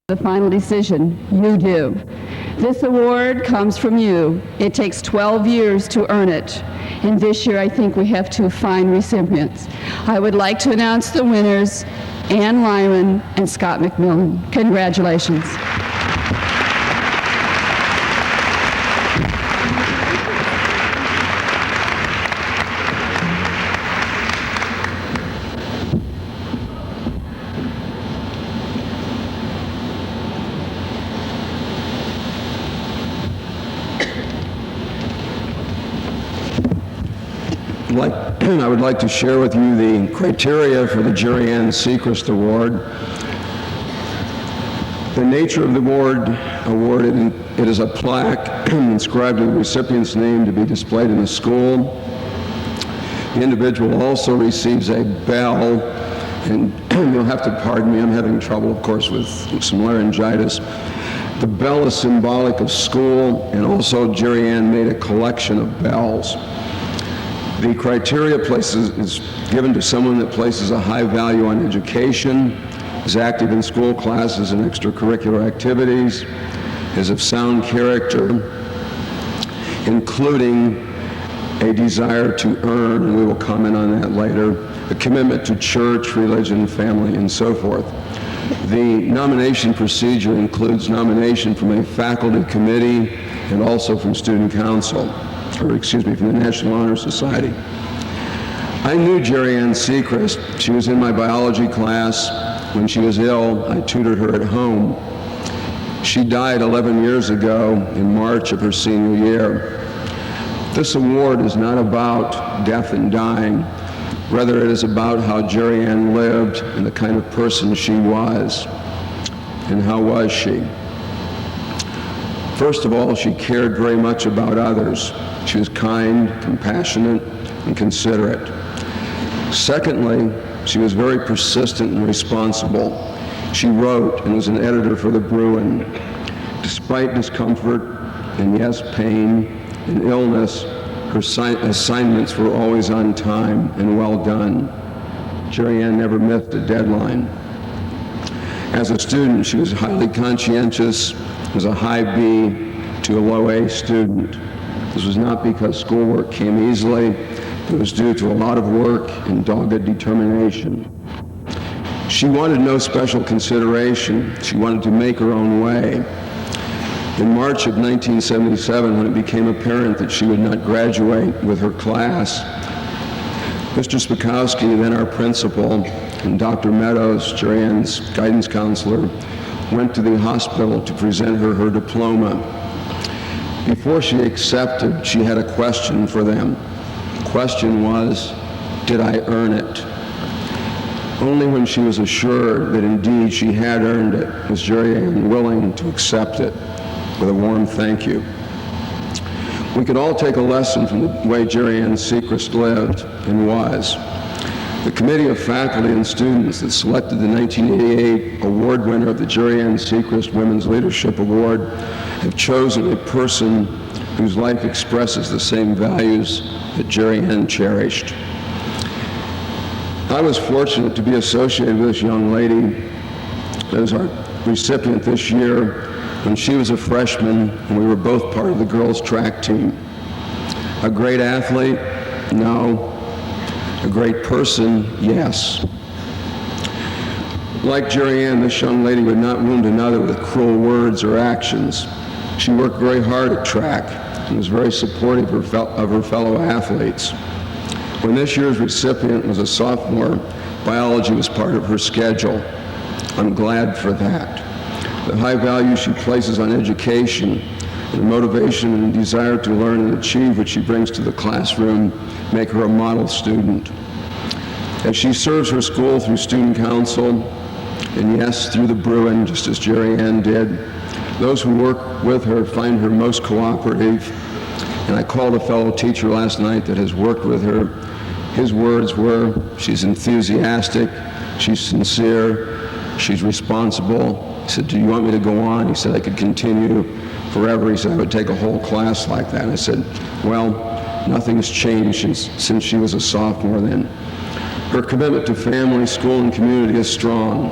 the final decision. You do. This award comes from you. It takes 12 years to earn it. And this year, I think we have two fine recipients. I would like to announce the winners, Ann Lyman and Scott McMillan. Congratulations. I would like to share with you the criteria for the Jerry Ann Sechrist Award. The nature of the award, it is a plaque inscribed with the recipient's name to be displayed in the school. The individual also receives a bell, and you'll have to pardon me, I'm having trouble, of course, with some laryngitis. The bell is symbolic of school, and also Jerry Ann made a collection of bells. The criteria is given to someone that places a high value on education, is active in school classes and extracurricular activities, is of sound character, including a desire to earn, and we will comment on that later, a commitment to church, religion, family, and so forth. The nomination procedure includes nomination from a faculty committee and also from student council. From the National Honor Society. I knew Jerry Ann Sechrist. She was in my biology class. When she was ill, I tutored her at home. She died 11 years ago in March of her senior year. This award is not about death and dying. Rather, it is about how Jerry Ann lived and the kind of person she was. And how was she? First of all, she cared very much about others. She was kind, compassionate, and considerate. Secondly, she was very persistent and responsible. She wrote and was an editor for the Bruin. Despite discomfort and, yes, pain and illness, her assignments were always on time and well done. Jerry Ann never missed a deadline. As a student, she was highly conscientious, was a high B to a low A student. This was not because schoolwork came easily, but it was due to a lot of work and dogged determination. She wanted no special consideration. She wanted to make her own way. In March of 1977, when it became apparent that she would not graduate with her class, Mr. Spakowski, then our principal, and Dr. Meadows, Jerry Ann's guidance counselor, went to the hospital to present her diploma. Before she accepted, she had a question for them. The question was, did I earn it? Only when she was assured that indeed she had earned it was Jerry Ann willing to accept it with a warm thank you. We could all take a lesson from the way Jerry Ann Sechrist lived and was. The committee of faculty and students that selected the 1988 award winner of the Jerry Ann Sechrist Women's Leadership Award have chosen a person whose life expresses the same values that Jerry Ann cherished. I was fortunate to be associated with this young lady as our recipient this year when she was a freshman and we were both part of the girls' track team. A great athlete? No. A great person? Yes. Like Jerry Ann, this young lady would not wound another with cruel words or actions. She worked very hard at track and was very supportive of her fellow athletes. When this year's recipient was a sophomore, biology was part of her schedule. I'm glad for that. The high value she places on education, and the motivation and desire to learn and achieve which she brings to the classroom make her a model student. As she serves her school through student council, and yes, through the Bruin, just as Jerry Ann did, those who work with her find her most cooperative. And I called a fellow teacher last night that has worked with her. His words were, she's enthusiastic, she's sincere, she's responsible. He said, do you want me to go on? He said, I could continue forever. He said, I would take a whole class like that. And I said, well, nothing's changed since she was a sophomore then. Her commitment to family, school, and community is strong.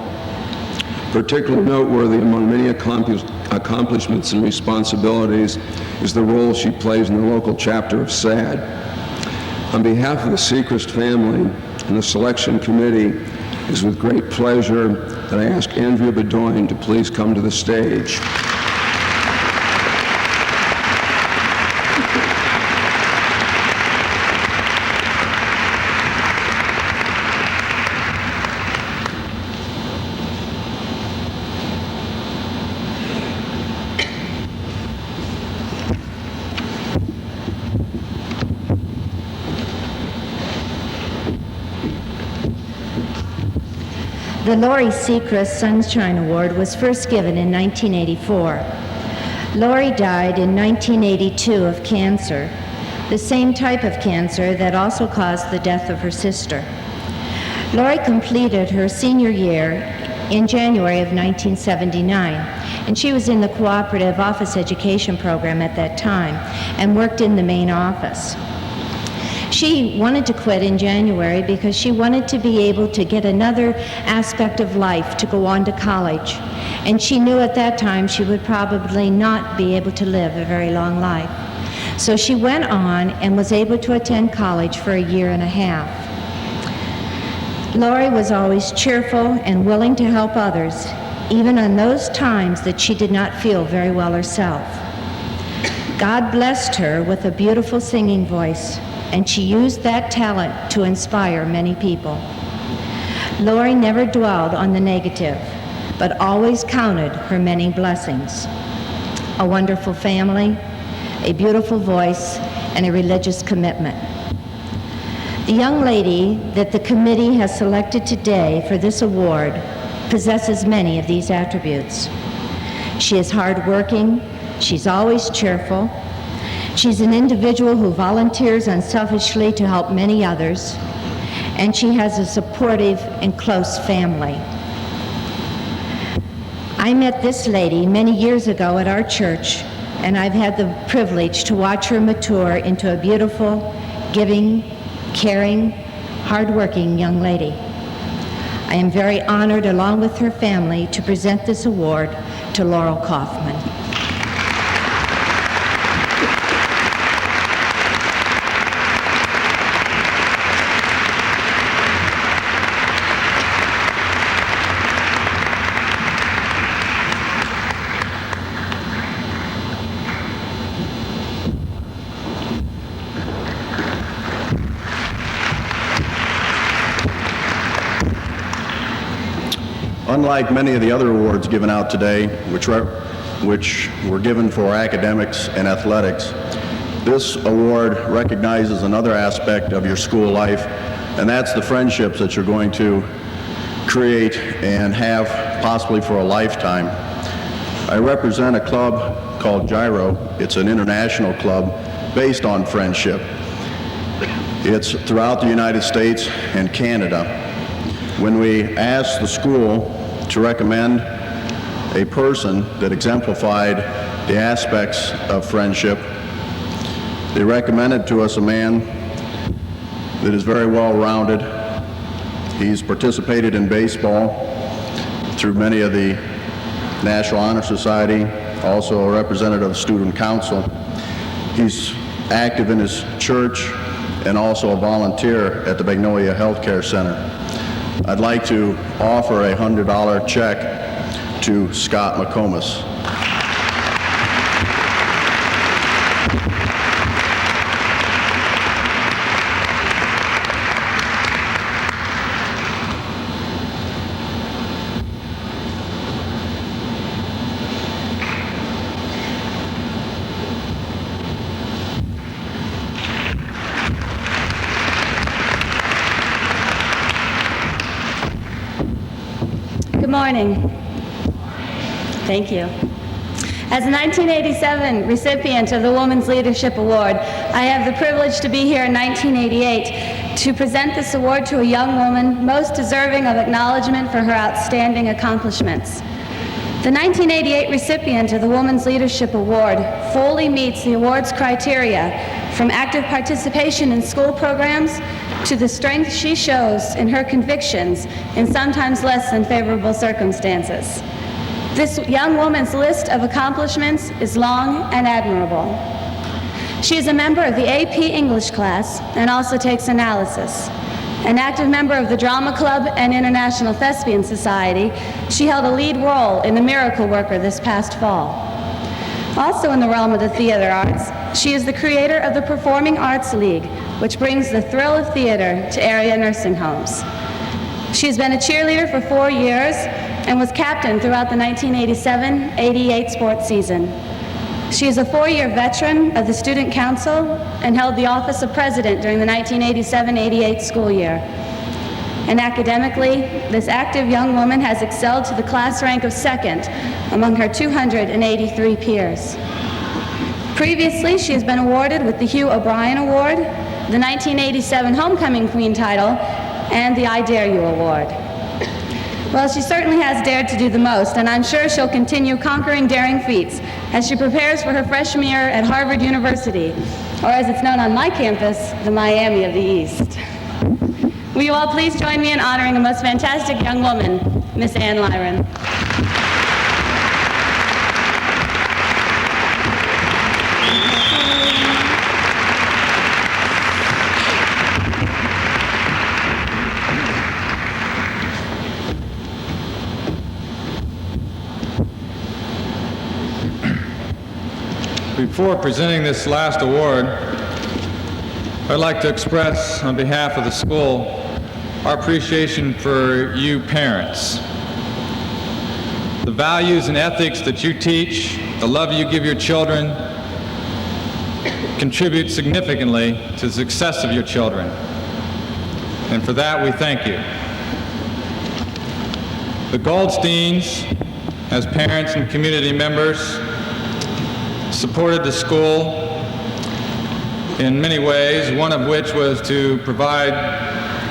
Particularly noteworthy among many accomplishments and responsibilities is the role she plays in the local chapter of SAD. On behalf of the Sechrist family and the selection committee, it is with great pleasure that I ask Andrea Bedoin to please come to the stage. The Laurie Sechrist Sunshine Award was first given in 1984. Laurie died in 1982 of cancer, the same type of cancer that also caused the death of her sister. Laurie completed her senior year in January of 1979, and she was in the cooperative office education program at that time and worked in the main office. She wanted to quit in January because she wanted to be able to get another aspect of life to go on to college. And she knew at that time she would probably not be able to live a very long life. So she went on and was able to attend college for a year and a half. Laurie was always cheerful and willing to help others, even on those times that she did not feel very well herself. God blessed her with a beautiful singing voice, and she used that talent to inspire many people. Laurie never dwelled on the negative, but always counted her many blessings. A wonderful family, a beautiful voice, and a religious commitment. The young lady that the committee has selected today for this award possesses many of these attributes. She is hardworking, she's always cheerful, she's an individual who volunteers unselfishly to help many others, and she has a supportive and close family. I met this lady many years ago at our church, and I've had the privilege to watch her mature into a beautiful, giving, caring, hardworking young lady. I am very honored, along with her family, to present this award to Laurel Kaufman. Unlike many of the other awards given out today, which were given for academics and athletics, this award recognizes another aspect of your school life, and that's the friendships that you're going to create and have possibly for a lifetime. I represent a club called Gyro. It's an international club based on friendship. It's throughout the United States and Canada. When we asked the school to recommend a person that exemplified the aspects of friendship, they recommended to us a man that is very well-rounded. He's participated in baseball through many of the National Honor Society, also a representative of Student Council. He's active in his church and also a volunteer at the Magnolia Healthcare Center. I'd like to offer a $100 check to Scott McComas. Good morning. Thank you. As a 1987 recipient of the Women's Leadership Award, I have the privilege to be here in 1988 to present this award to a young woman most deserving of acknowledgement for her outstanding accomplishments. The 1988 recipient of the Women's Leadership Award fully meets the award's criteria, from active participation in school programs to the strength she shows in her convictions in sometimes less than favorable circumstances. This young woman's list of accomplishments is long and admirable. She is a member of the AP English class and also takes analysis. An active member of the Drama Club and International Thespian Society, she held a lead role in The Miracle Worker this past fall. Also in the realm of the theater arts, she is the creator of the Performing Arts League, which brings the thrill of theater to area nursing homes. She has been a cheerleader for 4 years and was captain throughout the 1987-88 sports season. She is a 4-year veteran of the Student Council and held the office of president during the 1987-88 school year. And academically, this active young woman has excelled to the class rank of second among her 283 peers. Previously, she has been awarded with the Hugh O'Brien Award, the 1987 Homecoming Queen title, and the I Dare You Award. Well, she certainly has dared to do the most, and I'm sure she'll continue conquering daring feats as she prepares for her freshman year at Harvard University, or as it's known on my campus, the Miami of the East. Will you all please join me in honoring a most fantastic young woman, Miss Ann Lyron. Before presenting this last award, I'd like to express on behalf of the school our appreciation for you parents. The values and ethics that you teach, the love you give your children, contribute significantly to the success of your children. And for that, we thank you. The Goldsteins, as parents and community members, supported the school in many ways, one of which was to provide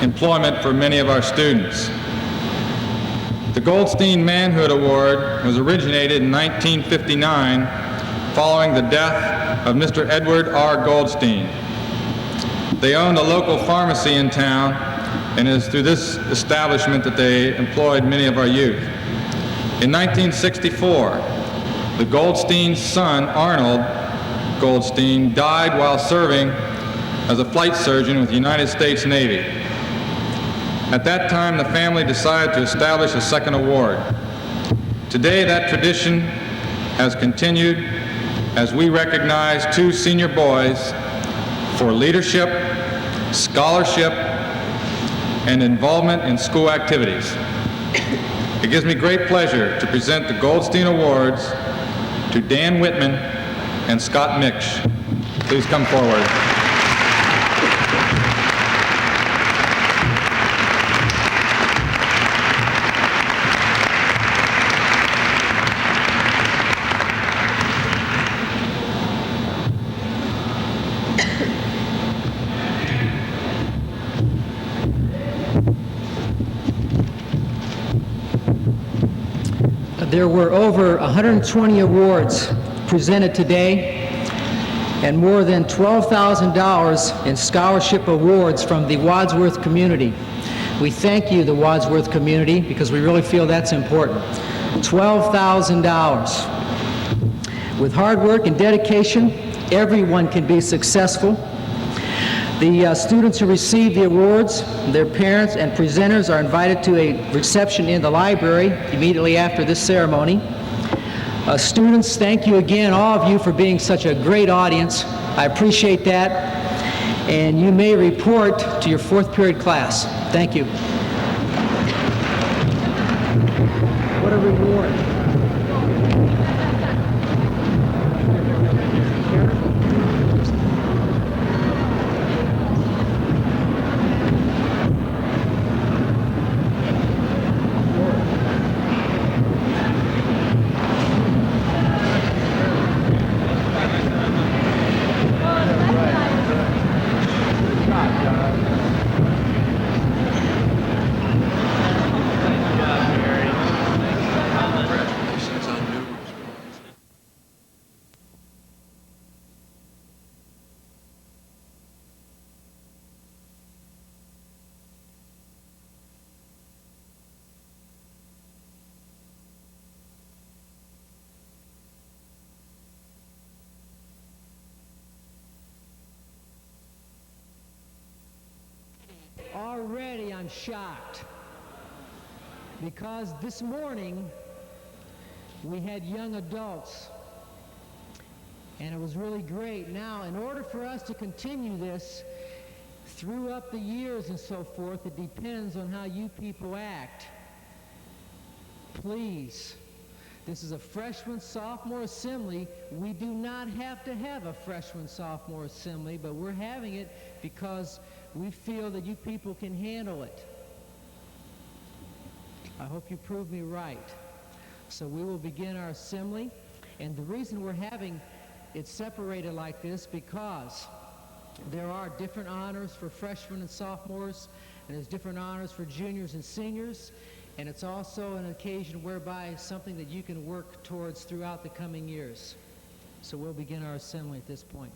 employment for many of our students. The Goldstein Manhood Award was originated in 1959 following the death of Mr. Edward R. Goldstein. They owned a local pharmacy in town, and it is through this establishment that they employed many of our youth. In 1964, the Goldstein's son, Arnold Goldstein, died while serving as a flight surgeon with the United States Navy. At that time, the family decided to establish a second award. Today, that tradition has continued as we recognize 2 senior boys for leadership, scholarship, and involvement in school activities. It gives me great pleasure to present the Goldstein Awards to Dan Whitman and Scott Mix. Please come forward. There were over 120 awards presented today and more than $12,000 in scholarship awards from the Wadsworth community. We thank you, the Wadsworth community, because we really feel that's important. $12,000. With hard work and dedication, everyone can be successful. The students who receive the awards, their parents and presenters are invited to a reception in the library immediately after this ceremony. Students, thank you again, all of you, for being such a great audience. I appreciate that. And you may report to your 4th period class. Thank you. What a reward. am shocked because this morning we had young adults, and it was really great. Now, in order for us to continue this throughout the years and so forth, it depends on how you people act. Please, this is a freshman-sophomore assembly. We do not have to have a freshman-sophomore assembly, but we're having it because we feel that you people can handle it. I hope you prove me right. So we will begin our assembly, and the reason we're having it separated like this because there are different honors for freshmen and sophomores, and there's different honors for juniors and seniors, and it's also an occasion whereby something that you can work towards throughout the coming years. So we'll begin our assembly at this point.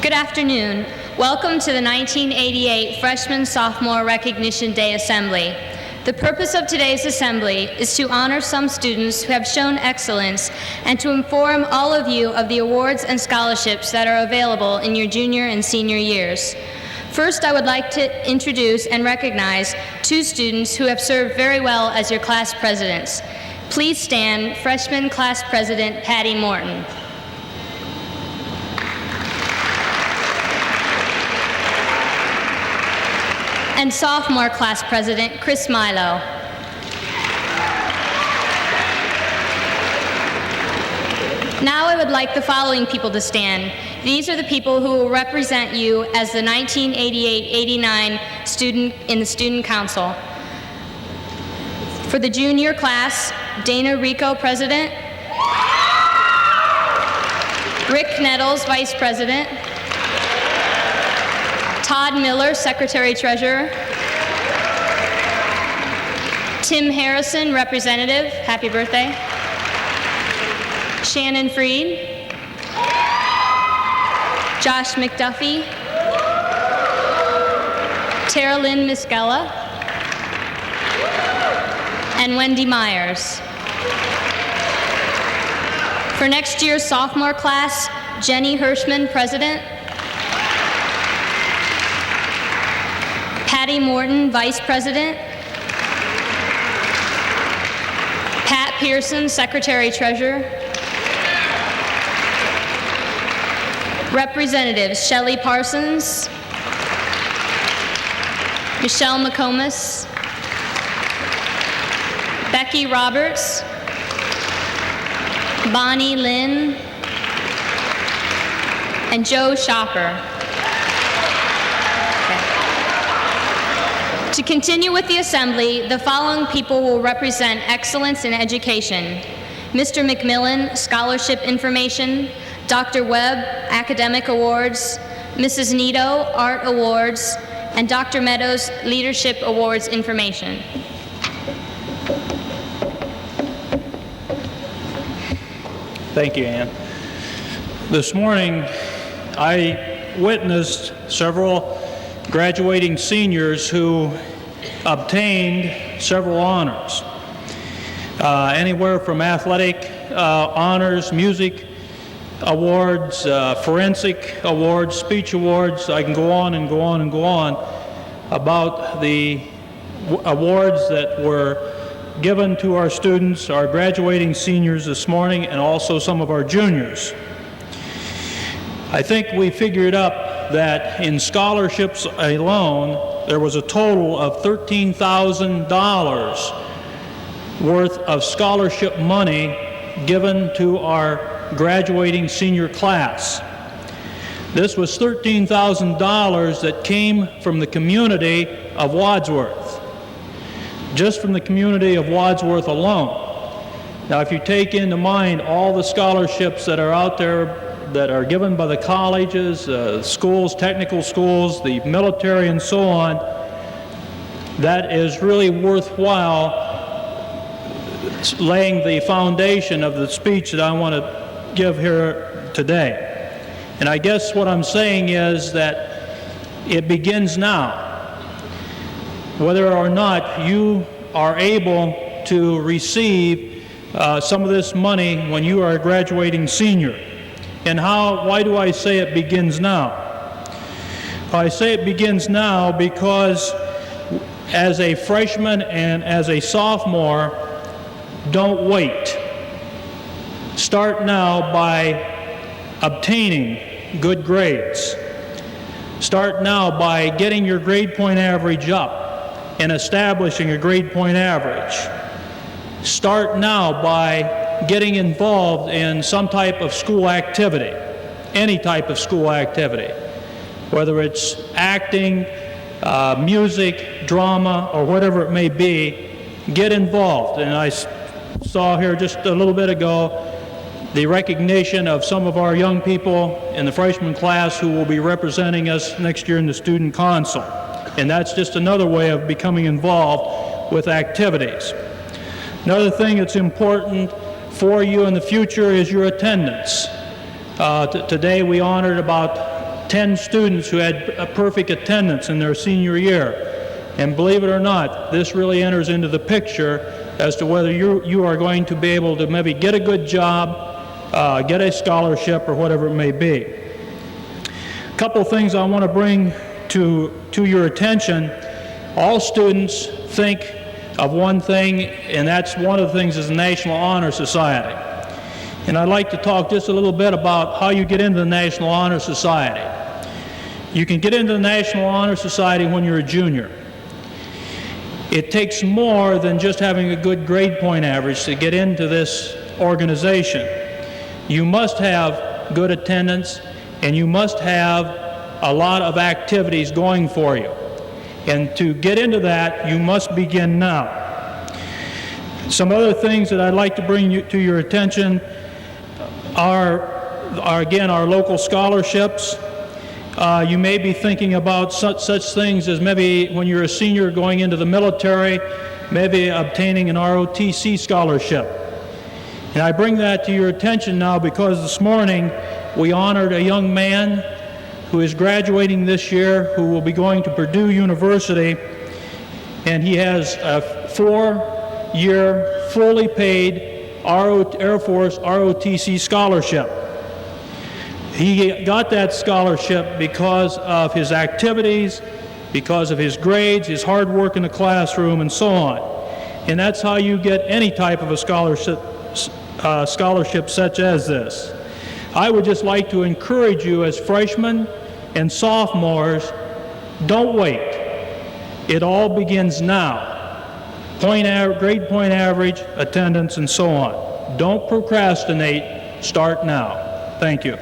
Good afternoon. Welcome to the 1988 Freshman-Sophomore Recognition Day Assembly. The purpose of today's assembly is to honor some students who have shown excellence and to inform all of you of the awards and scholarships that are available in your junior and senior years. First, I would like to introduce and recognize two students who have served very well as your class presidents. Please stand, Freshman Class President Patty Morton. And Sophomore Class President Chris Milo. Now I would like the following people to stand. These are the people who will represent you as the 1988-89 student in the Student Council. For the junior class, Dana Rico, President. Rick Nettles, Vice President. Todd Miller, Secretary-Treasurer. Tim Harrison, Representative. Happy birthday. Shannon Freed. Josh McDuffie. Tara Lynn Miskella. And Wendy Myers. For next year's sophomore class, Jenny Hirschman, President. Patty Morton, Vice President. Pat Pearson, Secretary-Treasurer. Representatives Shelley Parsons, Michelle McComas, Becky Roberts, Bonnie Lynn, and Joe Shopper. To continue with the assembly, the following people will represent excellence in education. Mr. McMillan, Scholarship Information. Dr. Webb, Academic Awards. Mrs. Nito, Art Awards. And Dr. Meadows, Leadership Awards Information. Thank you, Ann. This morning, I witnessed several graduating seniors who obtained several honors, anywhere from athletic honors, music awards, forensic awards, speech awards. I can go on and go on and go on about the awards that were given to our students, our graduating seniors this morning, and also some of our juniors. I think we figured up that in scholarships alone, there was a total of $13,000 worth of scholarship money given to our graduating senior class. This was $13,000 that came from the community of Wadsworth, just from the community of Wadsworth alone. Now, if you take into mind all the scholarships that are out there that are given by the colleges, schools, technical schools, the military, and so on, that is really worthwhile laying the foundation of the speech that I want to give here today. And I guess what I'm saying is that it begins now. Whether or not you are able to receive some of this money when you are a graduating senior. And why do I say it begins now? I say it begins now because as a freshman and as a sophomore, don't wait. Start now by obtaining good grades. Start now by getting your grade point average up and establishing a grade point average. Start now by getting involved in some type of school activity, any type of school activity, whether it's acting, music, drama, or whatever it may be. Get involved. And I saw here just a little bit ago the recognition of some of our young people in the freshman class who will be representing us next year in the student council. And that's just another way of becoming involved with activities. Another thing that's important for you in the future is your attendance. Today we honored about 10 students who had a perfect attendance in their senior year. And believe it or not, this really enters into the picture as to whether you are going to be able to maybe get a good job, get a scholarship, or whatever it may be. A couple of things I want to bring to your attention. All students think of one thing, and that's one of the things is the National Honor Society. And I'd like to talk just a little bit about how you get into the National Honor Society. You can get into the National Honor Society when you're a junior. It takes more than just having a good grade point average to get into this organization. You must have good attendance, and you must have a lot of activities going for you. And to get into that, you must begin now. Some other things that I'd like to bring to your attention are again, our local scholarships. You may be thinking about such things as maybe when you're a senior going into the military, maybe obtaining an ROTC scholarship. And I bring that to your attention now because this morning we honored a young man who is graduating this year, who will be going to Purdue University, and he has a 4-year, fully paid Air Force ROTC scholarship. He got that scholarship because of his activities, because of his grades, his hard work in the classroom, and so on. And that's how you get any type of a scholarship such as this. I would just like to encourage you as freshmen and sophomores, don't wait. It all begins now. Grade point average, attendance, and so on. Don't procrastinate, start now. Thank you.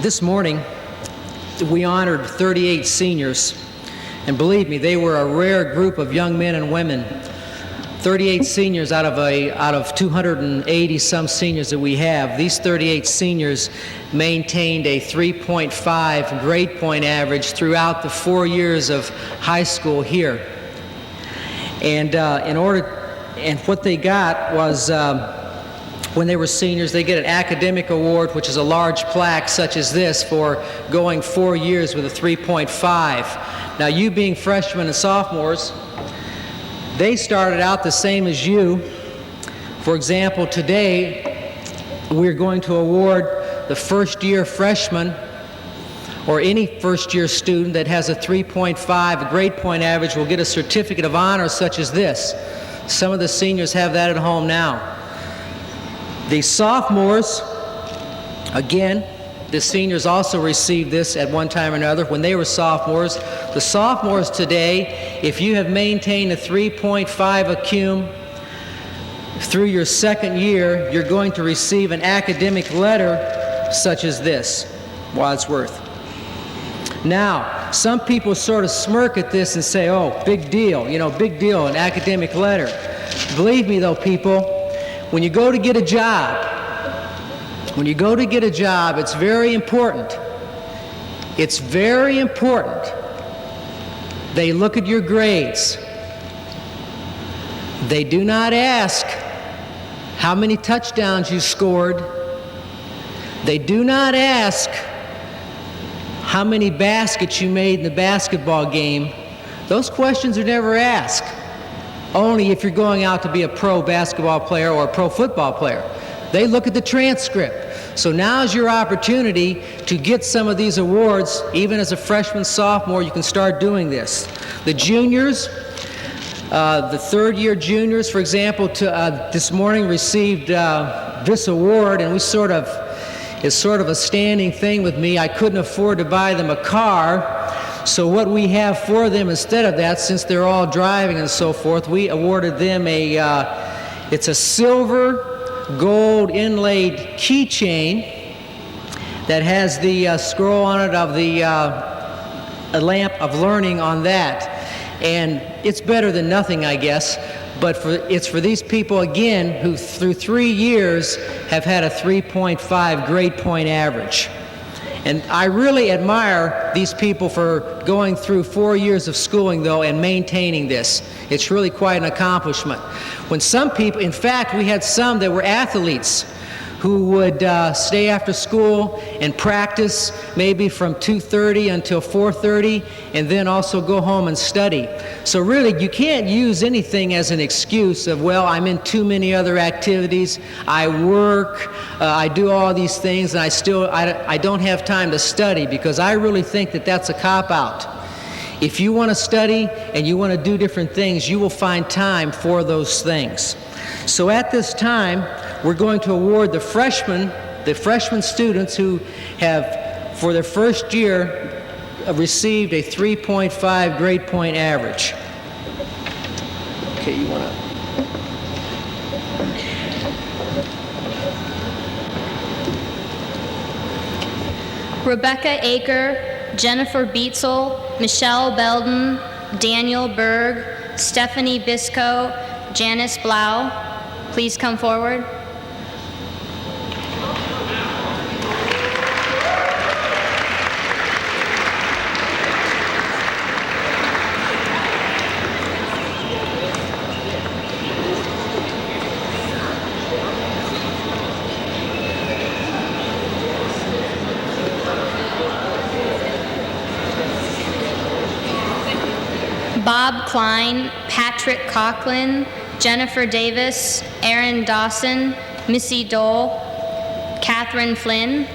This morning, we honored 38 seniors, and believe me, they were a rare group of young men and women. 38 seniors out of 280 some seniors that we have. These 38 seniors maintained a 3.5 grade point average throughout the 4 years of high school here. And what they got was, when they were seniors, they get an academic award, which is a large plaque such as this for going 4 years with a 3.5. Now, you being freshmen and sophomores, they started out the same as you. For example, today, we're going to award the first-year freshman or any first-year student that has a 3.5 grade point average will get a certificate of honor such as this. Some of the seniors have that at home now. The sophomores, again, the seniors also received this at one time or another when they were sophomores. The sophomores today, if you have maintained a 3.5 ACUM through your second year, you're going to receive an academic letter such as this, Wadsworth. Now, some people sort of smirk at this and say, oh, big deal, big deal, an academic letter. Believe me though, people, when you go to get a job, it's very important. It's very important. They look at your grades. They do not ask how many touchdowns you scored. They do not ask how many baskets you made in the basketball game. Those questions are never asked. Only if you're going out to be a pro basketball player or a pro football player. They look at the transcript. So now's your opportunity to get some of these awards. Even as a freshman, sophomore, you can start doing this. The juniors, the third-year juniors, for example, this morning received this award, and it's sort of a standing thing with me. I couldn't afford to buy them a car, so what we have for them instead of that, since they're all driving and so forth, we awarded them it's a silver gold inlaid keychain that has the scroll on it of a lamp of learning on that. And it's better than nothing, I guess, but it's for these people, again, who through 3 years have had a 3.5 grade point average. And I really admire these people for going through 4 years of schooling, though, and maintaining this. It's really quite an accomplishment. When some people, in fact, we had some that were athletes who would stay after school and practice maybe from 2:30 until 4:30, and then also go home and study. So really, you can't use anything as an excuse of, well, I'm in too many other activities, I work, I do all these things, and I don't have time to study, because I really think that that's a cop-out. If you want to study and you want to do different things, you will find time for those things. So at this time, we're going to award the freshman students who have, for their first year, received a 3.5 grade point average. Okay, you want to... Rebecca Aker, Jennifer Beetzel, Michelle Belden, Daniel Berg, Stephanie Bisco, Janice Blau. Please come forward. Bob Klein, Patrick Coughlin, Jennifer Davis, Aaron Dawson, Missy Dole, Catherine Flynn.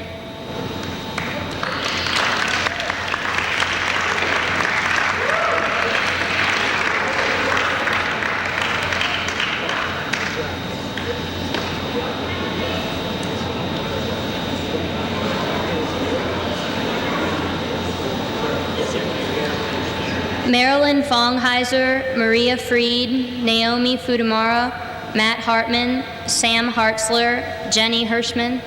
Marilyn Fongheiser, Maria Freed, Naomi Fudamara, Matt Hartman, Sam Hartzler, Jenny Hirschman.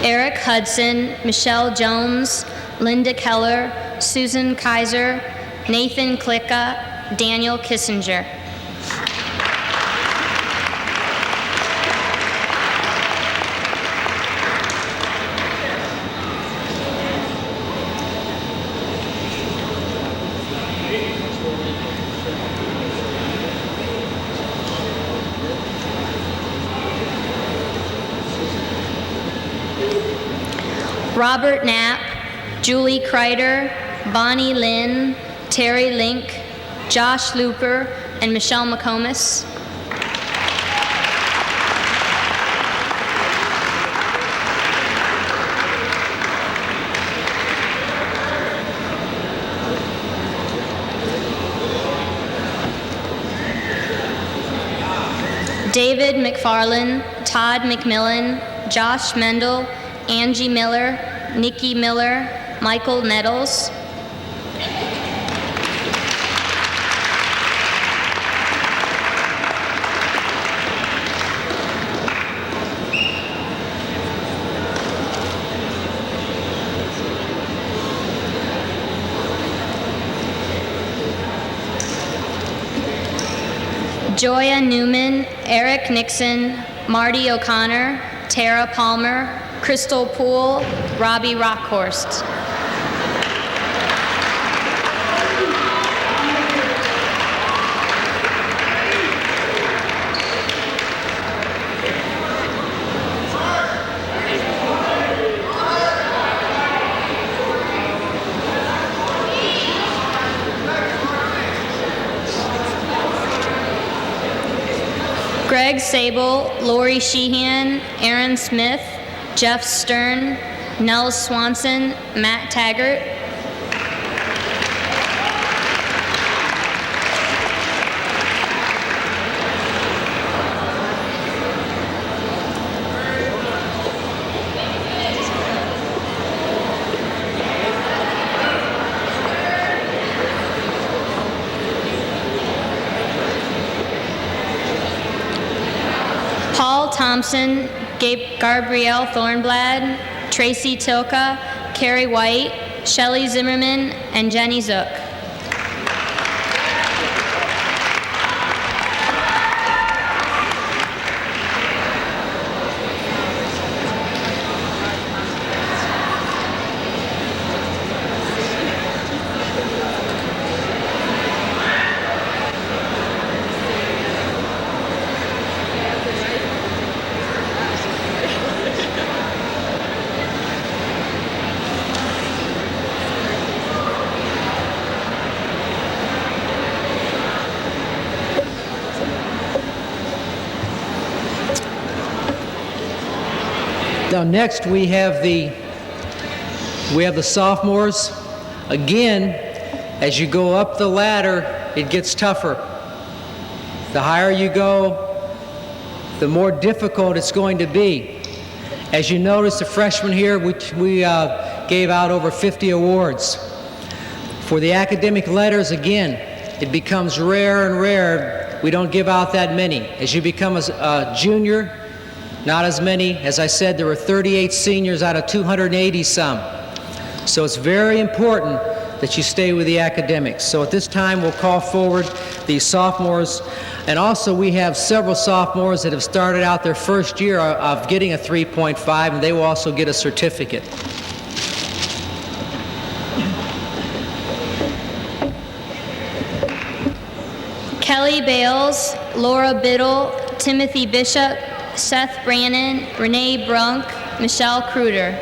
Eric Hudson, Michelle Jones, Linda Keller, Susan Kaiser, Nathan Klicka, Daniel Kissinger. Robert Knapp, Julie Kreider, Bonnie Lynn, Terry Link, Josh Luker, and Michelle McComas. David McFarland, Todd McMillan, Josh Mendel, Angie Miller, Nikki Miller, Michael Nettles. Joya Newman, Eric Nixon, Marty O'Connor, Tara Palmer, Crystal Poole, Robbie Rockhorst. Greg Sable, Lori Sheehan, Aaron Smith, Jeff Stern, Nell Swanson, Matt Taggart. Paul Thompson, Gabrielle Thornblad, Tracy Tilka, Carrie White, Shelley Zimmerman, and Jenny Zook. Now next we have the sophomores. Again, as you go up the ladder, it gets tougher. The higher you go, the more difficult it's going to be. As you notice, the freshmen here, we gave out over 50 awards. For the academic letters, again, it becomes rare and rare. We don't give out that many. As you become a junior, not as many. As I said, there were 38 seniors out of 280 some. So it's very important that you stay with the academics. So at this time, we'll call forward the sophomores. And also, we have several sophomores that have started out their first year of getting a 3.5, and they will also get a certificate. Kelly Bales, Laura Biddle, Timothy Bishop, Seth Brannon, Renee Brunk, Michelle Kruder.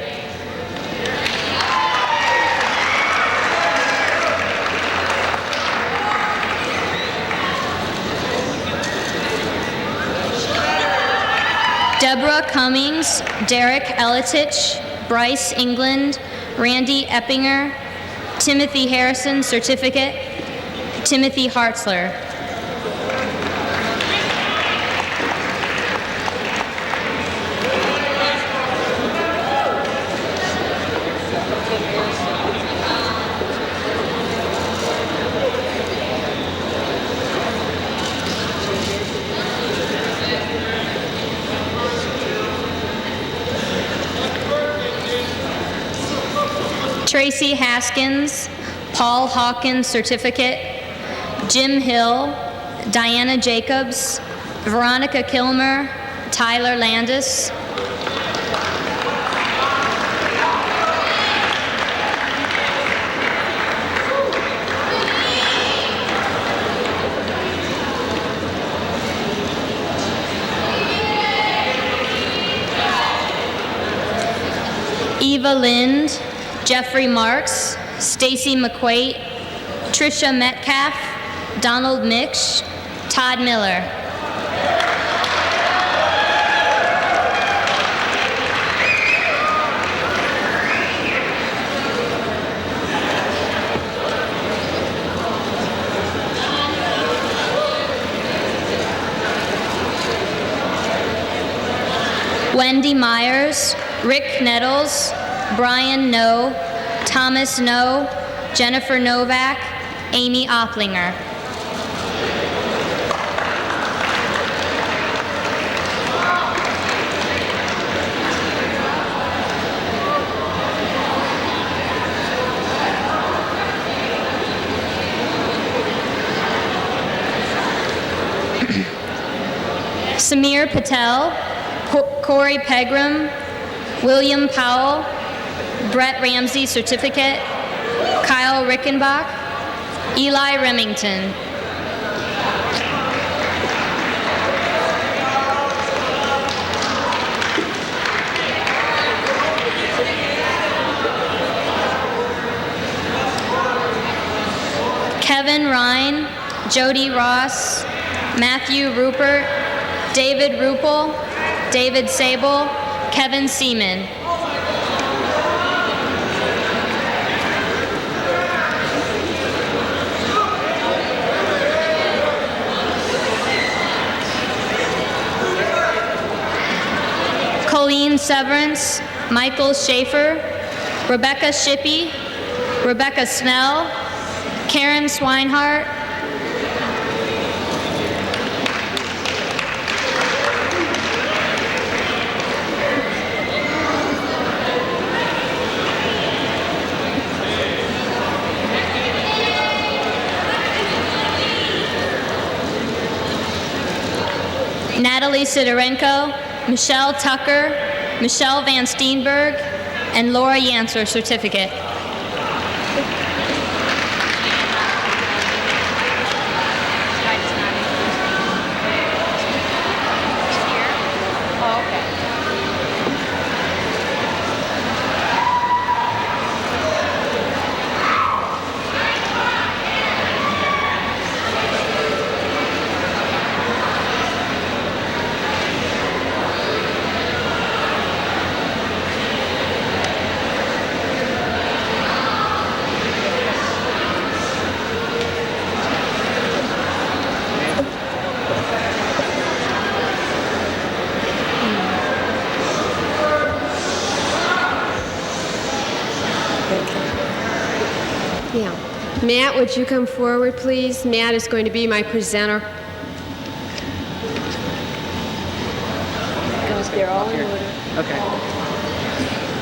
Deborah Cummings, Derek Elitich, Bryce England, Randy Eppinger, Timothy Harrison, certificate, Timothy Hartzler. Tracy Haskins, Paul Hawkins, certificate, Jim Hill, Diana Jacobs, Veronica Kilmer, Tyler Landis. Eva Lind, Jeffrey Marks, Stacy McQuate, Tricia Metcalf, Donald Miksch, Todd Miller. Wendy Myers, Rick Nettles, Brian No, Thomas No, Jennifer Novak, Amy Opplinger. Samir Patel, Corey Pegram, William Powell, Brett Ramsey Certificate, Kyle Rickenbach, Eli Remington. Kevin Ryan, Jody Ross, Matthew Rupert, David Rupel, David Sable, Kevin Seaman. Colleen Severance, Michael Schaefer, Rebecca Shippey, Rebecca Snell, Karen Swinehart, Natalie Sidorenko, Michelle Tucker, Michelle Van Steenberg, and Laura Yancer Certificate. Matt, would you come forward, please? Matt is going to be my presenter. They're all in order.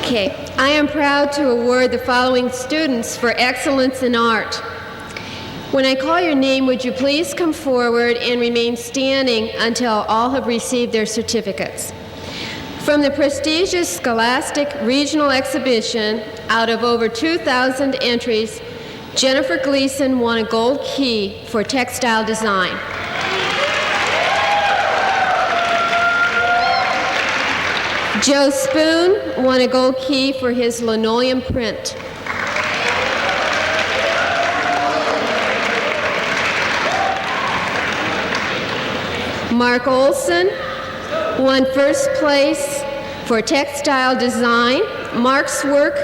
Okay. I am proud to award the following students for excellence in art. When I call your name, would you please come forward and remain standing until all have received their certificates. From the prestigious Scholastic Regional Exhibition, out of over 2,000 entries, Jennifer Gleason won a gold key for textile design. Joe Spoon won a gold key for his linoleum print. Mark Olson won first place for textile design. Mark's work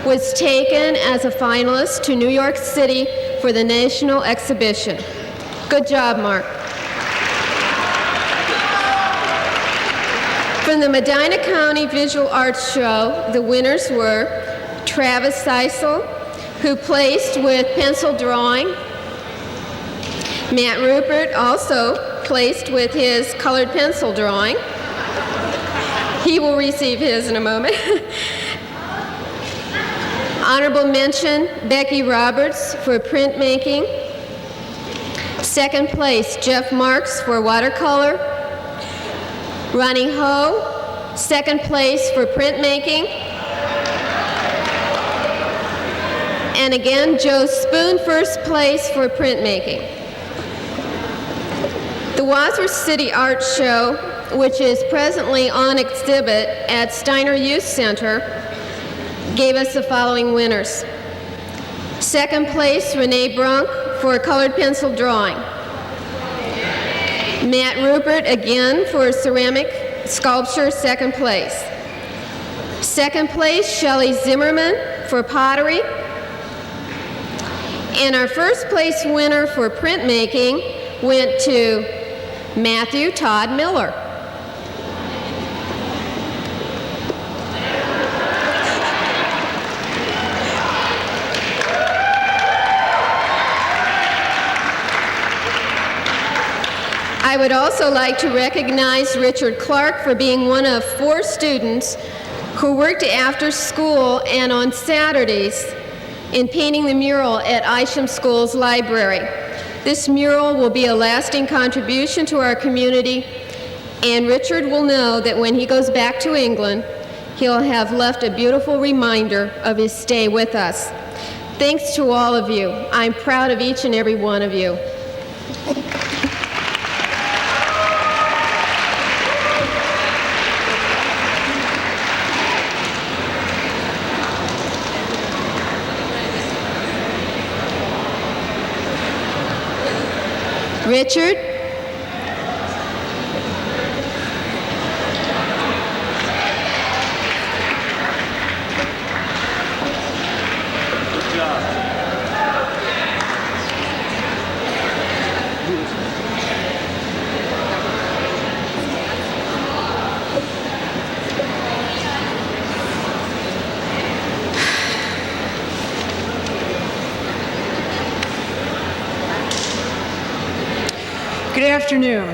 was taken as a finalist to New York City for the national exhibition. Good job, Mark. From the Medina County Visual Arts Show, the winners were Travis Seisel, who placed with pencil drawing. Matt Rupert also placed with his colored pencil drawing. He will receive his in a moment. Honorable mention, Becky Roberts for printmaking. Second place, Jeff Marks for watercolor. Ronnie Ho, second place for printmaking. And again, Joe Spoon, first place for printmaking. The Wadsworth City Art Show, which is presently on exhibit at Steiner Youth Center, gave us the following winners. Second place, Renee Brunk for colored pencil drawing. Matt Rupert again for ceramic sculpture, second place. Second place, Shelley Zimmerman for pottery. And our first place winner for printmaking went to Matthew Todd Miller. I would also like to recognize Richard Clark for being one of 4 students who worked after school and on Saturdays in painting the mural at Isham School's library. This mural will be a lasting contribution to our community And Richard will know that when he goes back to England, he'll have left a beautiful reminder of his stay with us. Thanks to all of you. I'm proud of each and every one of you. Richard? Good afternoon.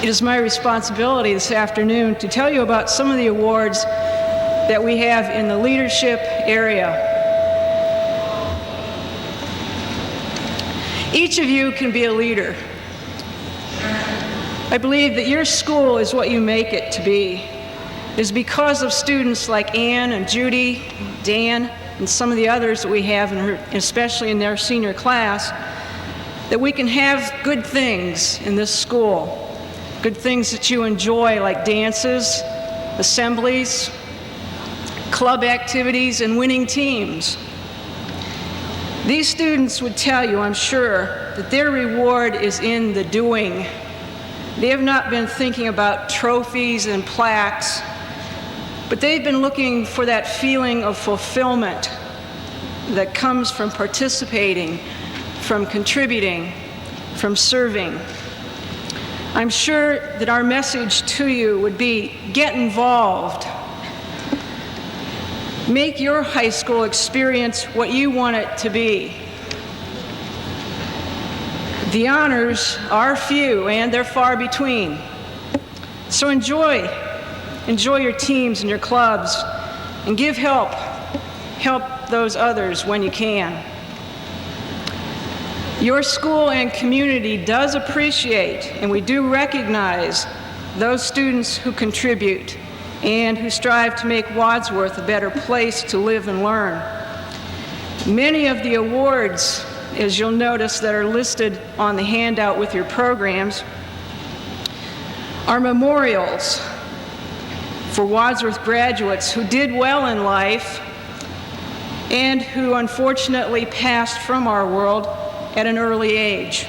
It is my responsibility this afternoon to tell you about some of the awards that we have in the leadership area. Each of you can be a leader. I believe that your school is what you make it to be. It is because of students like Ann and Judy, Dan, and some of the others that we have, especially in their senior class, that we can have good things in this school, good things that you enjoy like dances, assemblies, club activities, and winning teams. These students would tell you, I'm sure, that their reward is in the doing. They have not been thinking about trophies and plaques, but they've been looking for that feeling of fulfillment that comes from participating, from contributing, from serving. I'm sure that our message to you would be, get involved. Make your high school experience what you want it to be. The honors are few and they're far between. So enjoy your teams and your clubs, and give help. Help those others when you can. Your school and community does appreciate, and we do recognize, those students who contribute and who strive to make Wadsworth a better place to live and learn. Many of the awards, as you'll notice, that are listed on the handout with your programs are memorials for Wadsworth graduates who did well in life and who unfortunately passed from our world at an early age.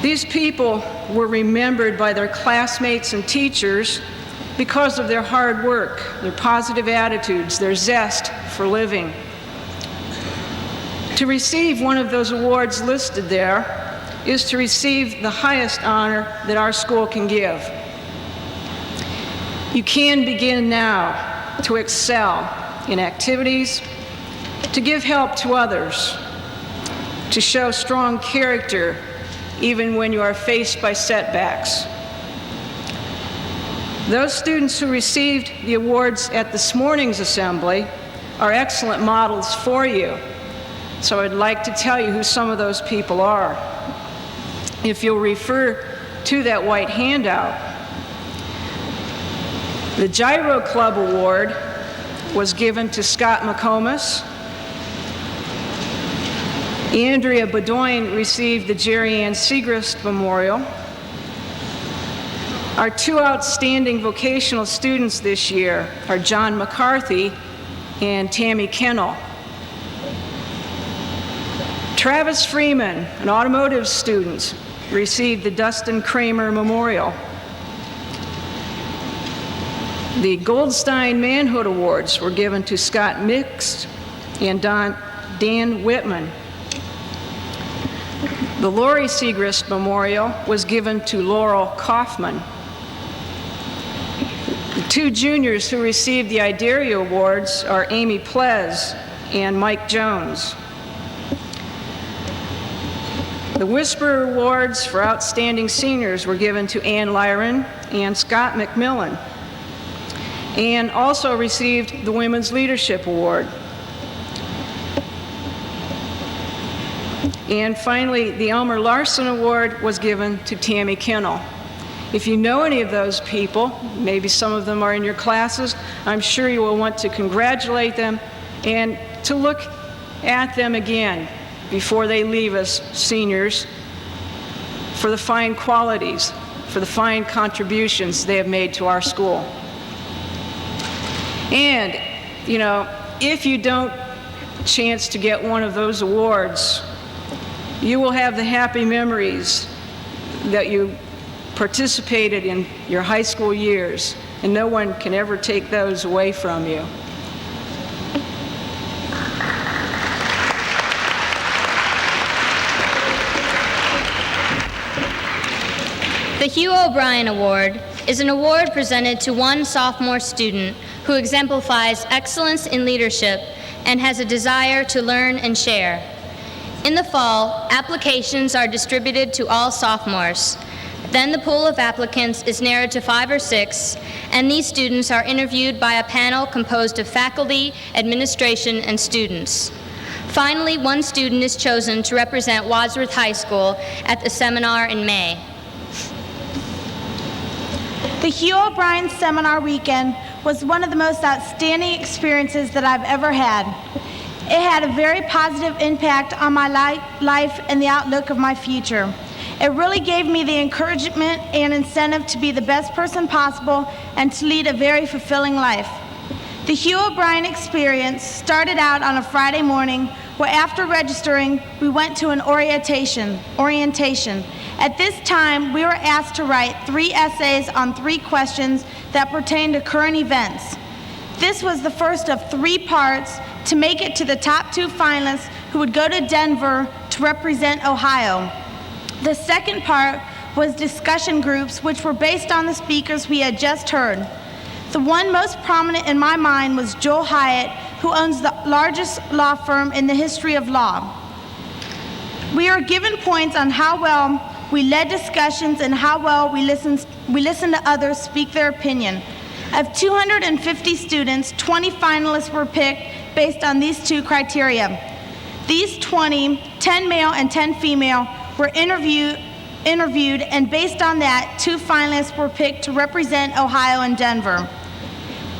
These people were remembered by their classmates and teachers because of their hard work, their positive attitudes, their zest for living. To receive one of those awards listed there is to receive the highest honor that our school can give. You can begin now to excel in activities, to give help to others, to show strong character even when you are faced by setbacks. Those students who received the awards at this morning's assembly are excellent models for you. So I'd like to tell you who some of those people are. If you'll refer to that white handout, the Gyro Club Award was given to Scott McComas. Andrea Bedoin received the Jerry Ann Segrist Memorial. Our two outstanding vocational students this year are John McCarthy and Tammy Kennel. Travis Freeman, an automotive student, received the Dustin Kramer Memorial. The Goldstein Manhood Awards were given to Scott Mix and Dan Whitman. The Lori Segrist Memorial was given to Laurel Kaufman. The two juniors who received the Idario Awards are Amy Plez and Mike Jones. The Whisper Awards for Outstanding Seniors were given to Ann Lyron and Scott McMillan. Ann also received the Women's Leadership Award. And finally, the Elmer Larson Award was given to Tammy Kennel. If you know any of those people, maybe some of them are in your classes, I'm sure you will want to congratulate them and to look at them again before they leave us seniors for the fine qualities, for the fine contributions they have made to our school. And, you know, if you don't chance to get one of those awards, you will have the happy memories that you participated in your high school years, and no one can ever take those away from you. The Hugh O'Brien Award is an award presented to one sophomore student who exemplifies excellence in leadership and has a desire to learn and share. In the fall, applications are distributed to all sophomores. Then the pool of applicants is narrowed to 5 or 6, and these students are interviewed by a panel composed of faculty, administration, and students. Finally, one student is chosen to represent Wadsworth High School at the seminar in May. The Hugh O'Brien Seminar Weekend was one of the most outstanding experiences that I've ever had. It had a very positive impact on my life and the outlook of my future. It really gave me the encouragement and incentive to be the best person possible and to lead a very fulfilling life. The Hugh O'Brien experience started out on a Friday morning where after registering, we went to an orientation. At this time, we were asked to write 3 essays on 3 questions that pertain to current events. This was the first of 3 parts to make it to the top 2 finalists who would go to Denver to represent Ohio. The second part was discussion groups, which were based on the speakers we had just heard. The one most prominent in my mind was Joel Hyatt, who owns the largest law firm in the history of law. We are given points on how well we led discussions and how well we listened to others speak their opinion. Of 250 students, 20 finalists were picked based on these 2 criteria. These 20, 10 male and 10 female, were interviewed, and based on that, 2 finalists were picked to represent Ohio and Denver.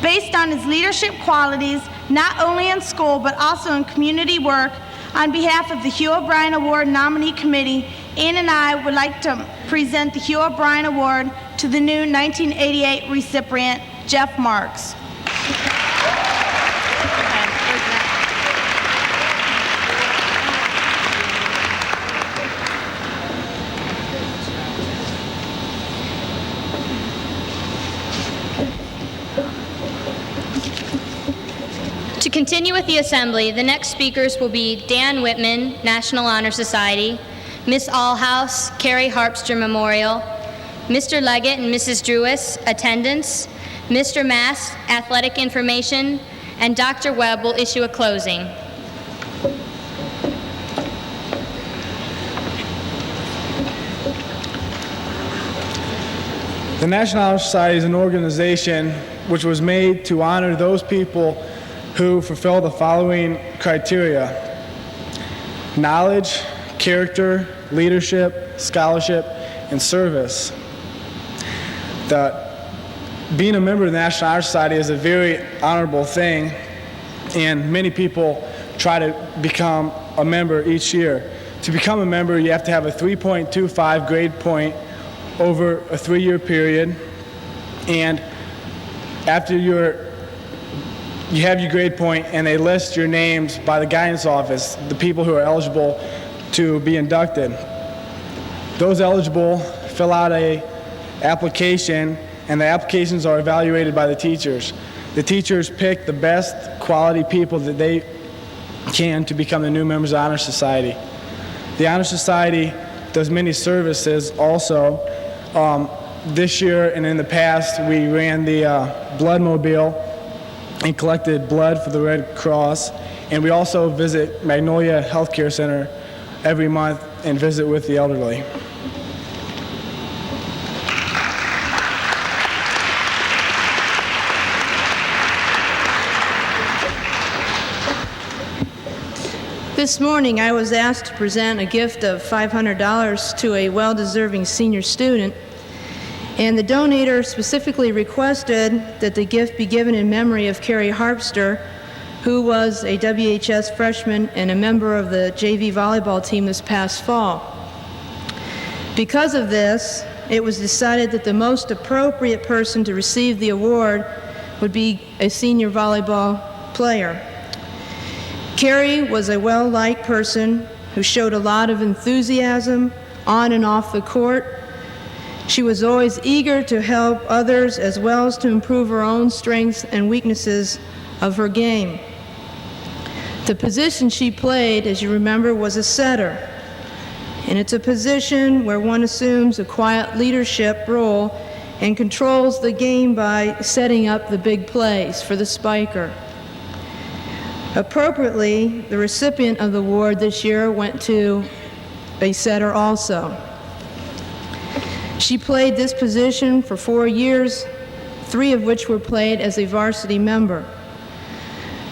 Based on his leadership qualities, not only in school but also in community work, on behalf of the Hugh O'Brien Award Nominee Committee, Ann and I would like to present the Hugh O'Brien Award to the new 1988 recipient, Jeff Marks. To continue with the assembly, the next speakers will be Dan Whitman, National Honor Society, Miss Allhouse, Carrie Harpster Memorial, Mr. Leggett and Mrs. Drewis, attendance, Mr. Mass, athletic information, and Dr. Webb will issue a closing. The National Honor Society is an organization which was made to honor those people who fulfill the following criteria: knowledge, character, leadership, scholarship, and service. Being a member of the National Honor Society is a very honorable thing, and many people try to become a member each year. To become a member, you have to have a 3.25 grade point over a 3-year period, and after you have your grade point and they list your names by the guidance office, the people who are eligible to be inducted. Those eligible fill out an application, and the applications are evaluated by the teachers. The teachers pick the best quality people that they can to become the new members of the Honor Society. The Honor Society does many services also. This year and in the past, we ran the blood mobile and collected blood for the Red Cross. And we also visit Magnolia Healthcare Center every month and visit with the elderly. This morning, I was asked to present a gift of $500 to a well-deserving senior student. And the donator specifically requested that the gift be given in memory of Carrie Harpster, who was a WHS freshman and a member of the JV volleyball team this past fall. Because of this, it was decided that the most appropriate person to receive the award would be a senior volleyball player. Carrie was a well-liked person who showed a lot of enthusiasm on and off the court. She was always eager to help others as well as to improve her own strengths and weaknesses of her game. The position she played, as you remember, was a setter. And it's a position where one assumes a quiet leadership role and controls the game by setting up the big plays for the spiker. Appropriately, the recipient of the award this year went to a setter also. She played this position for 4 years, 3 of which were played as a varsity member.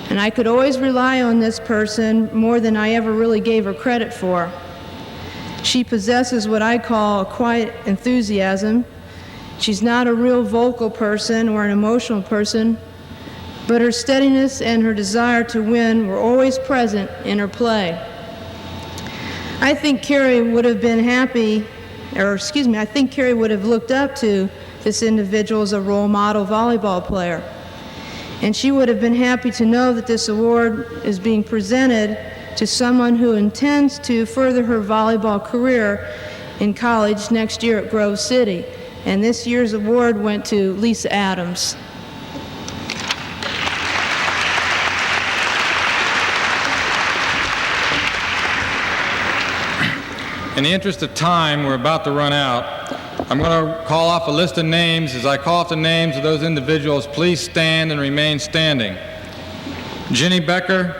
And I could always rely on this person more than I ever really gave her credit for. She possesses what I call a quiet enthusiasm. She's not a real vocal person or an emotional person, but her steadiness and her desire to win were always present in her play. I think Carrie would have been happy, I think Carrie would have looked up to this individual as a role model volleyball player. And she would have been happy to know that this award is being presented to someone who intends to further her volleyball career in college next year at Grove City. And this year's award went to Lisa Adams. In the interest of time, we're about to run out. I'm going to call off a list of names. As I call off the names of those individuals, please stand and remain standing. Jenny Becker,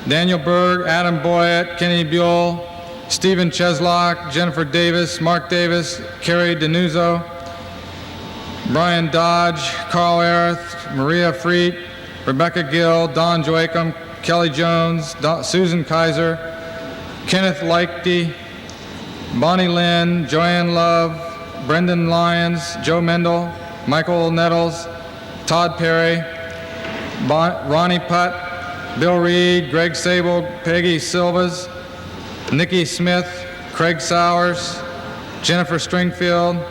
Daniel Berg, Adam Boyett, Kenny Buell, Stephen Cheslock, Jennifer Davis, Mark Davis, Carrie Denuzzo, Brian Dodge, Carl Areth, Maria Freet, Rebecca Gill, Don Joachim, Kelly Jones, Susan Kaiser, Kenneth Leichty, Bonnie Lynn, Joanne Love, Brendan Lyons, Joe Mendel, Michael Nettles, Todd Perry, Ronnie Putt, Bill Reed, Greg Sable, Peggy Silvas, Nikki Smith, Craig Sowers, Jennifer Stringfield,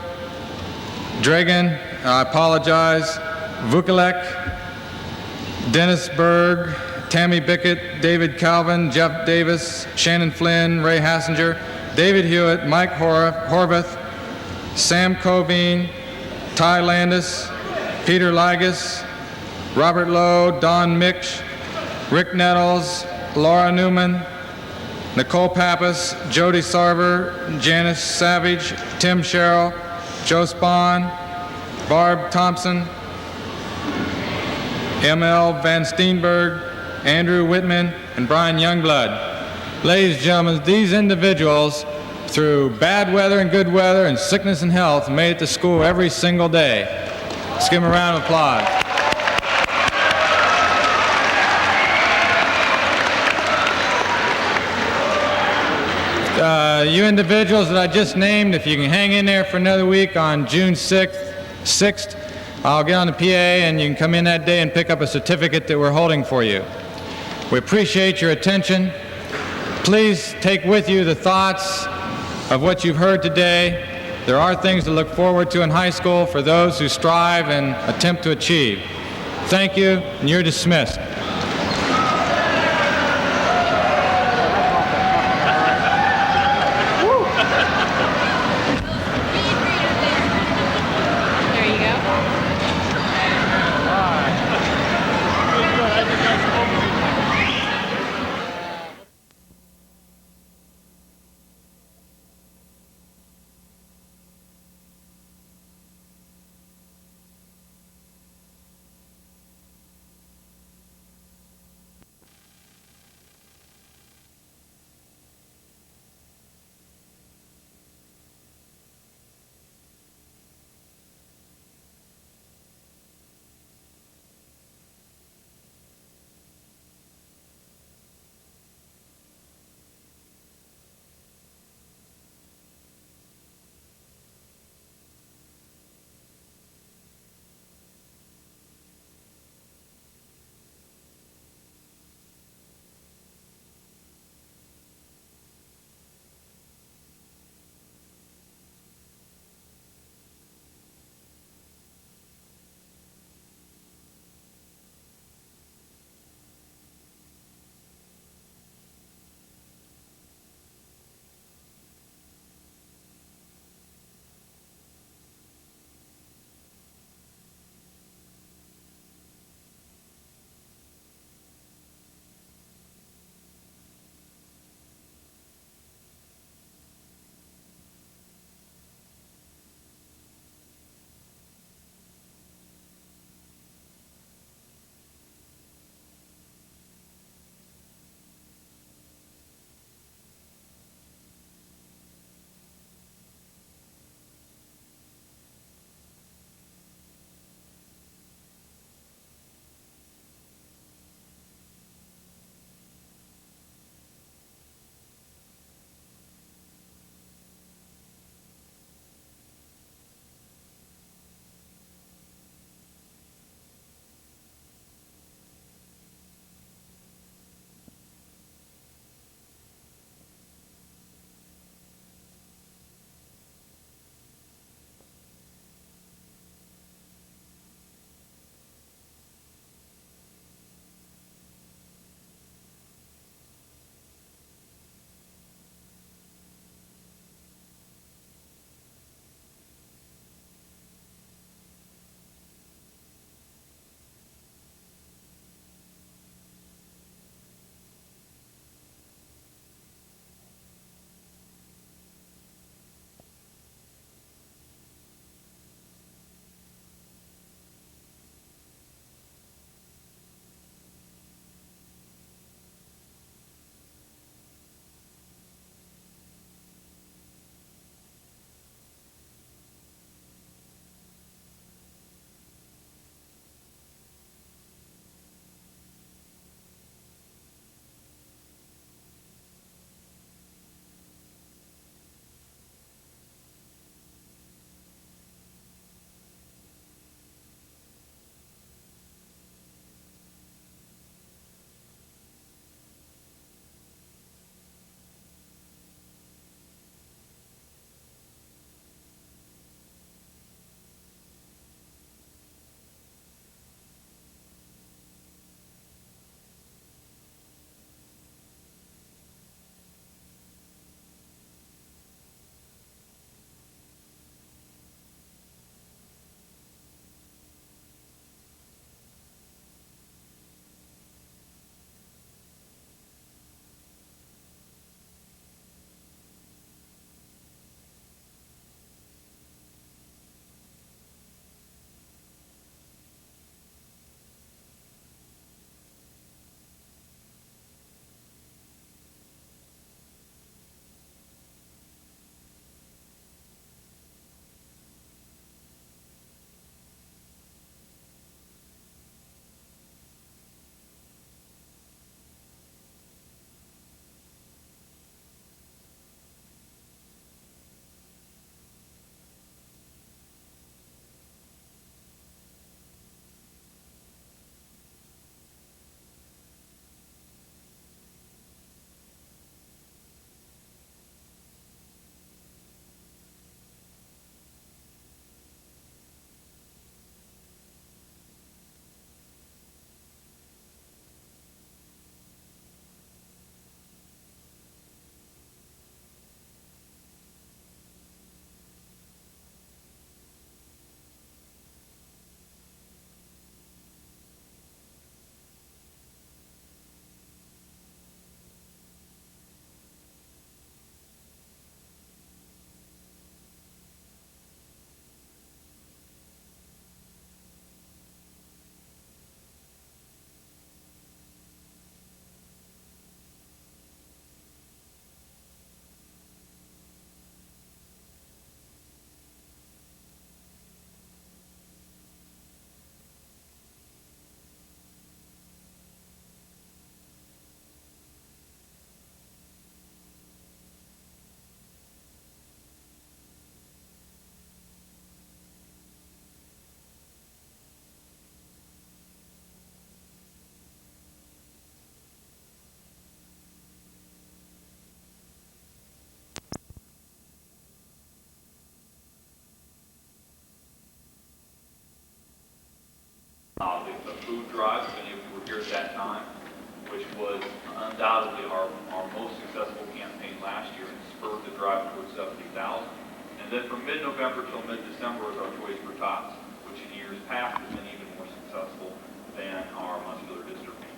Dragan, I apologize, Vukalek, Dennis Berg, Tammy Bickett, David Calvin, Jeff Davis, Shannon Flynn, Ray Hassinger, David Hewitt, Mike Horvath, Sam Covine, Ty Landis, Peter Ligas, Robert Lowe, Don Miksch, Rick Nettles, Laura Newman, Nicole Pappas, Jody Sarver, Janice Savage, Tim Sherrill, Joe Spahn, Barb Thompson, M.L. Van Steenberg, Andrew Whitman, and Brian Youngblood. Ladies and gentlemen, these individuals, through bad weather and good weather and sickness and health, made it to school every single day. Let's give them a round of applause. You individuals that I just named, if you can hang in there for another week on June 6th, I'll get on the PA and you can come in that day and pick up a certificate that we're holding for you. We appreciate your attention. Please take with you the thoughts of what you've heard today. There are things to look forward to in high school for those who strive and attempt to achieve. Thank you, and you're dismissed. at that time, which was undoubtedly our most successful campaign last year and spurred the drive towards 70,000. And then from mid-November till mid-December is our Toys for Tots, which in years past has been even more successful than our muscular dystrophy.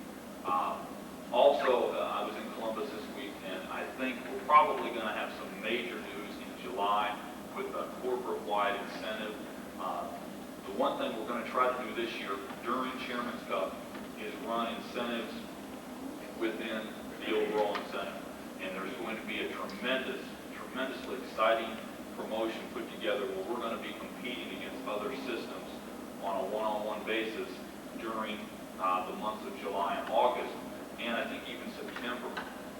Also, I was in Columbus this week, and I think we're probably going to have some major news in July with a corporate-wide incentive. The one thing we're going to try to do this year during Chairman's Cup is run incentives within the overall incentive. And there's going to be a tremendously exciting promotion put together where we're going to be competing against other systems on a one-on-one basis during the months of July and August, and I think even September,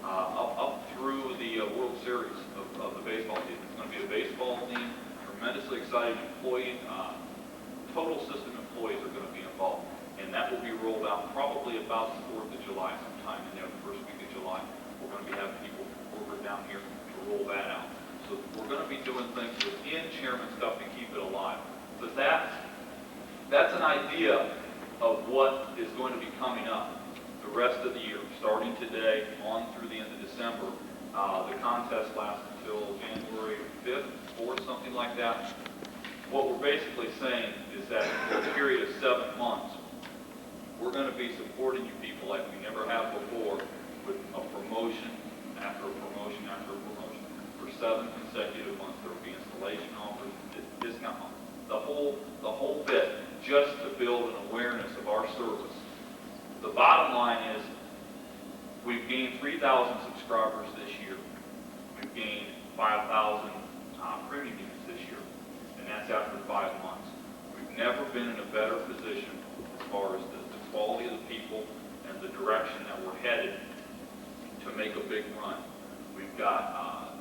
up through the World Series of the baseball team. It's going to be a baseball team, tremendously exciting employee, total system employees are going to be involved, and that will be rolled out probably about the 4th of July, sometime in there, the first week of July. We're going to be having people over down here to roll that out. So we're going to be doing things within Chairman's Cup to keep it alive. But that's an idea of what is going to be coming up the rest of the year, starting today on through the end of December. The contest lasts until January 5th, 4th, something like that. What we're basically saying is that for a period of 7 months, we're going to be supporting you people like we never have before with a promotion after a promotion after a promotion. For 7 consecutive months, there will be installation offers, discount offers, the whole bit, just to build an awareness of our service. The bottom line is we've gained 3,000 subscribers this year. We've gained 5,000 premium units this year, and that's after 5 months. We've never been in a better position as far as the quality of the people and the direction that we're headed to make a big run. We've got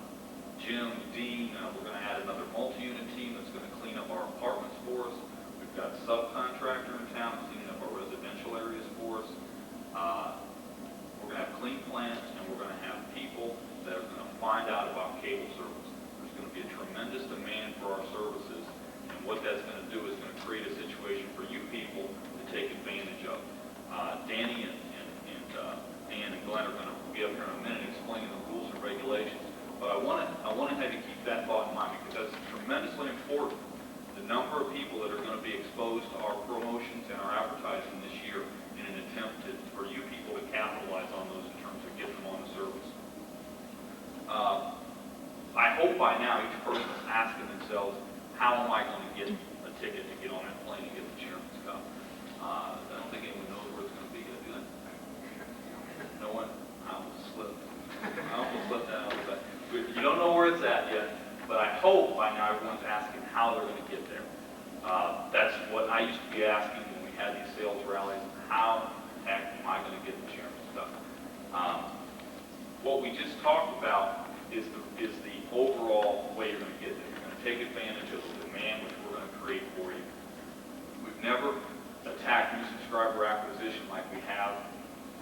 Jim, Dean, we're going to add another multi-unit team that's going to clean up our apartments for us. We've got a subcontractor in town cleaning up our residential areas for us. We're going to have clean plants, and we're going to have people that are going to find out about cable service. There's going to be a tremendous demand for our services, and what that's going to do is going to create a situation for you people to take advantage of. Danny and Dan and Glenn are going to be up here in a minute explaining the rules and regulations, but I want to have you keep that thought in mind because that's tremendously important. The number of people that are going to be exposed to our promotions and our advertising this year in an attempt for you people to capitalize on those in terms of getting them on the service. I hope by now each person is asking themselves, how am I going to get a ticket to get on that plane and get the Chairman's Cup? I don't think anyone knows where it's going to be yet, do they? No one? I almost slipped that out of the back. You don't know where it's at yet, but I hope by now everyone's asking how they're going to get there. That's what I used to be asking when we had these sales rallies. How the heck am I going to get the Chairman's Cup? What we just talked about is the overall way you're going to get there. You're going to take advantage of the demand which we're going to create for you. We've never attacked new subscriber acquisition like we have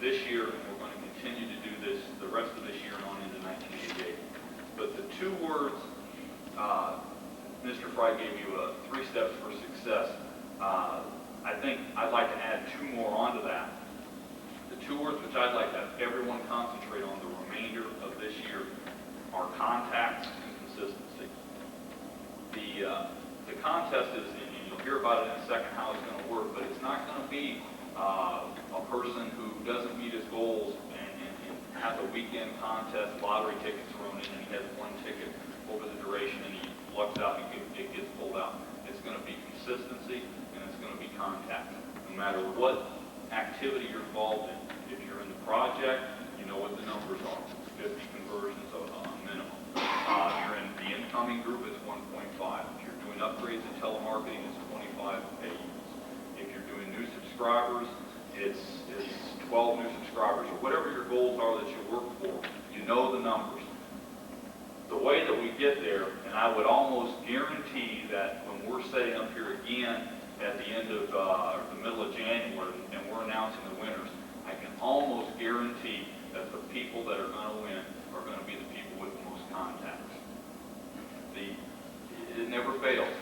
this year, and we're going to continue to do this the rest of this year and on into 1988. But the 2 words, Mr. Fry gave you 3 steps for success. I think I'd like to add 2 more onto that. The 2 words which I'd like to have everyone concentrate on the remainder of this year are contacts and consistency. The contest is, and you'll hear about it in a second how it's going to work, but it's not going to be a person who doesn't meet his goals and has a weekend contest, lottery tickets thrown in, and he has 1 ticket over the duration and he lucks out and it gets pulled out. It's going to be consistency and it's going to be contact. No matter what activity you're involved in, if you're in the project, you know what the numbers are. 50 conversions a minimum. If you're in the incoming group, it's 1.5. If you're doing upgrades in telemarketing, it's 25 pay units. If you're doing new subscribers, it's 12 new subscribers, or whatever your goals are that you work for, you know the numbers. The way that we get there, and I would almost guarantee that when we're setting up here again at the end of the middle of January and we're announcing the winners, I can almost guarantee that the people that are going to win are going to be the people with the most contacts. It never fails.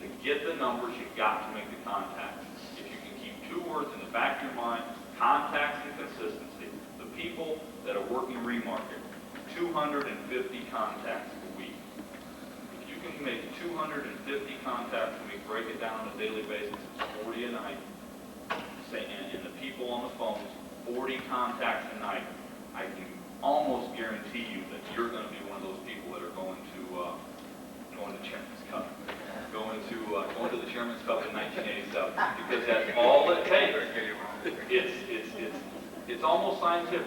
To get the numbers, you've got to make the contacts. If you can keep 2 words in the back of your mind, contacts and consistency. The people that are working remarket, 250 contacts a week. If you can make 250 contacts a week, break it down on a daily basis, it's 40 a night. And the people on the phones, 40 contacts a night. I can almost guarantee you that you're going to be one of those people that are going to Chairman's Cup, going to the Chairman's Cup in 1987, because that's all it takes. It's almost scientific.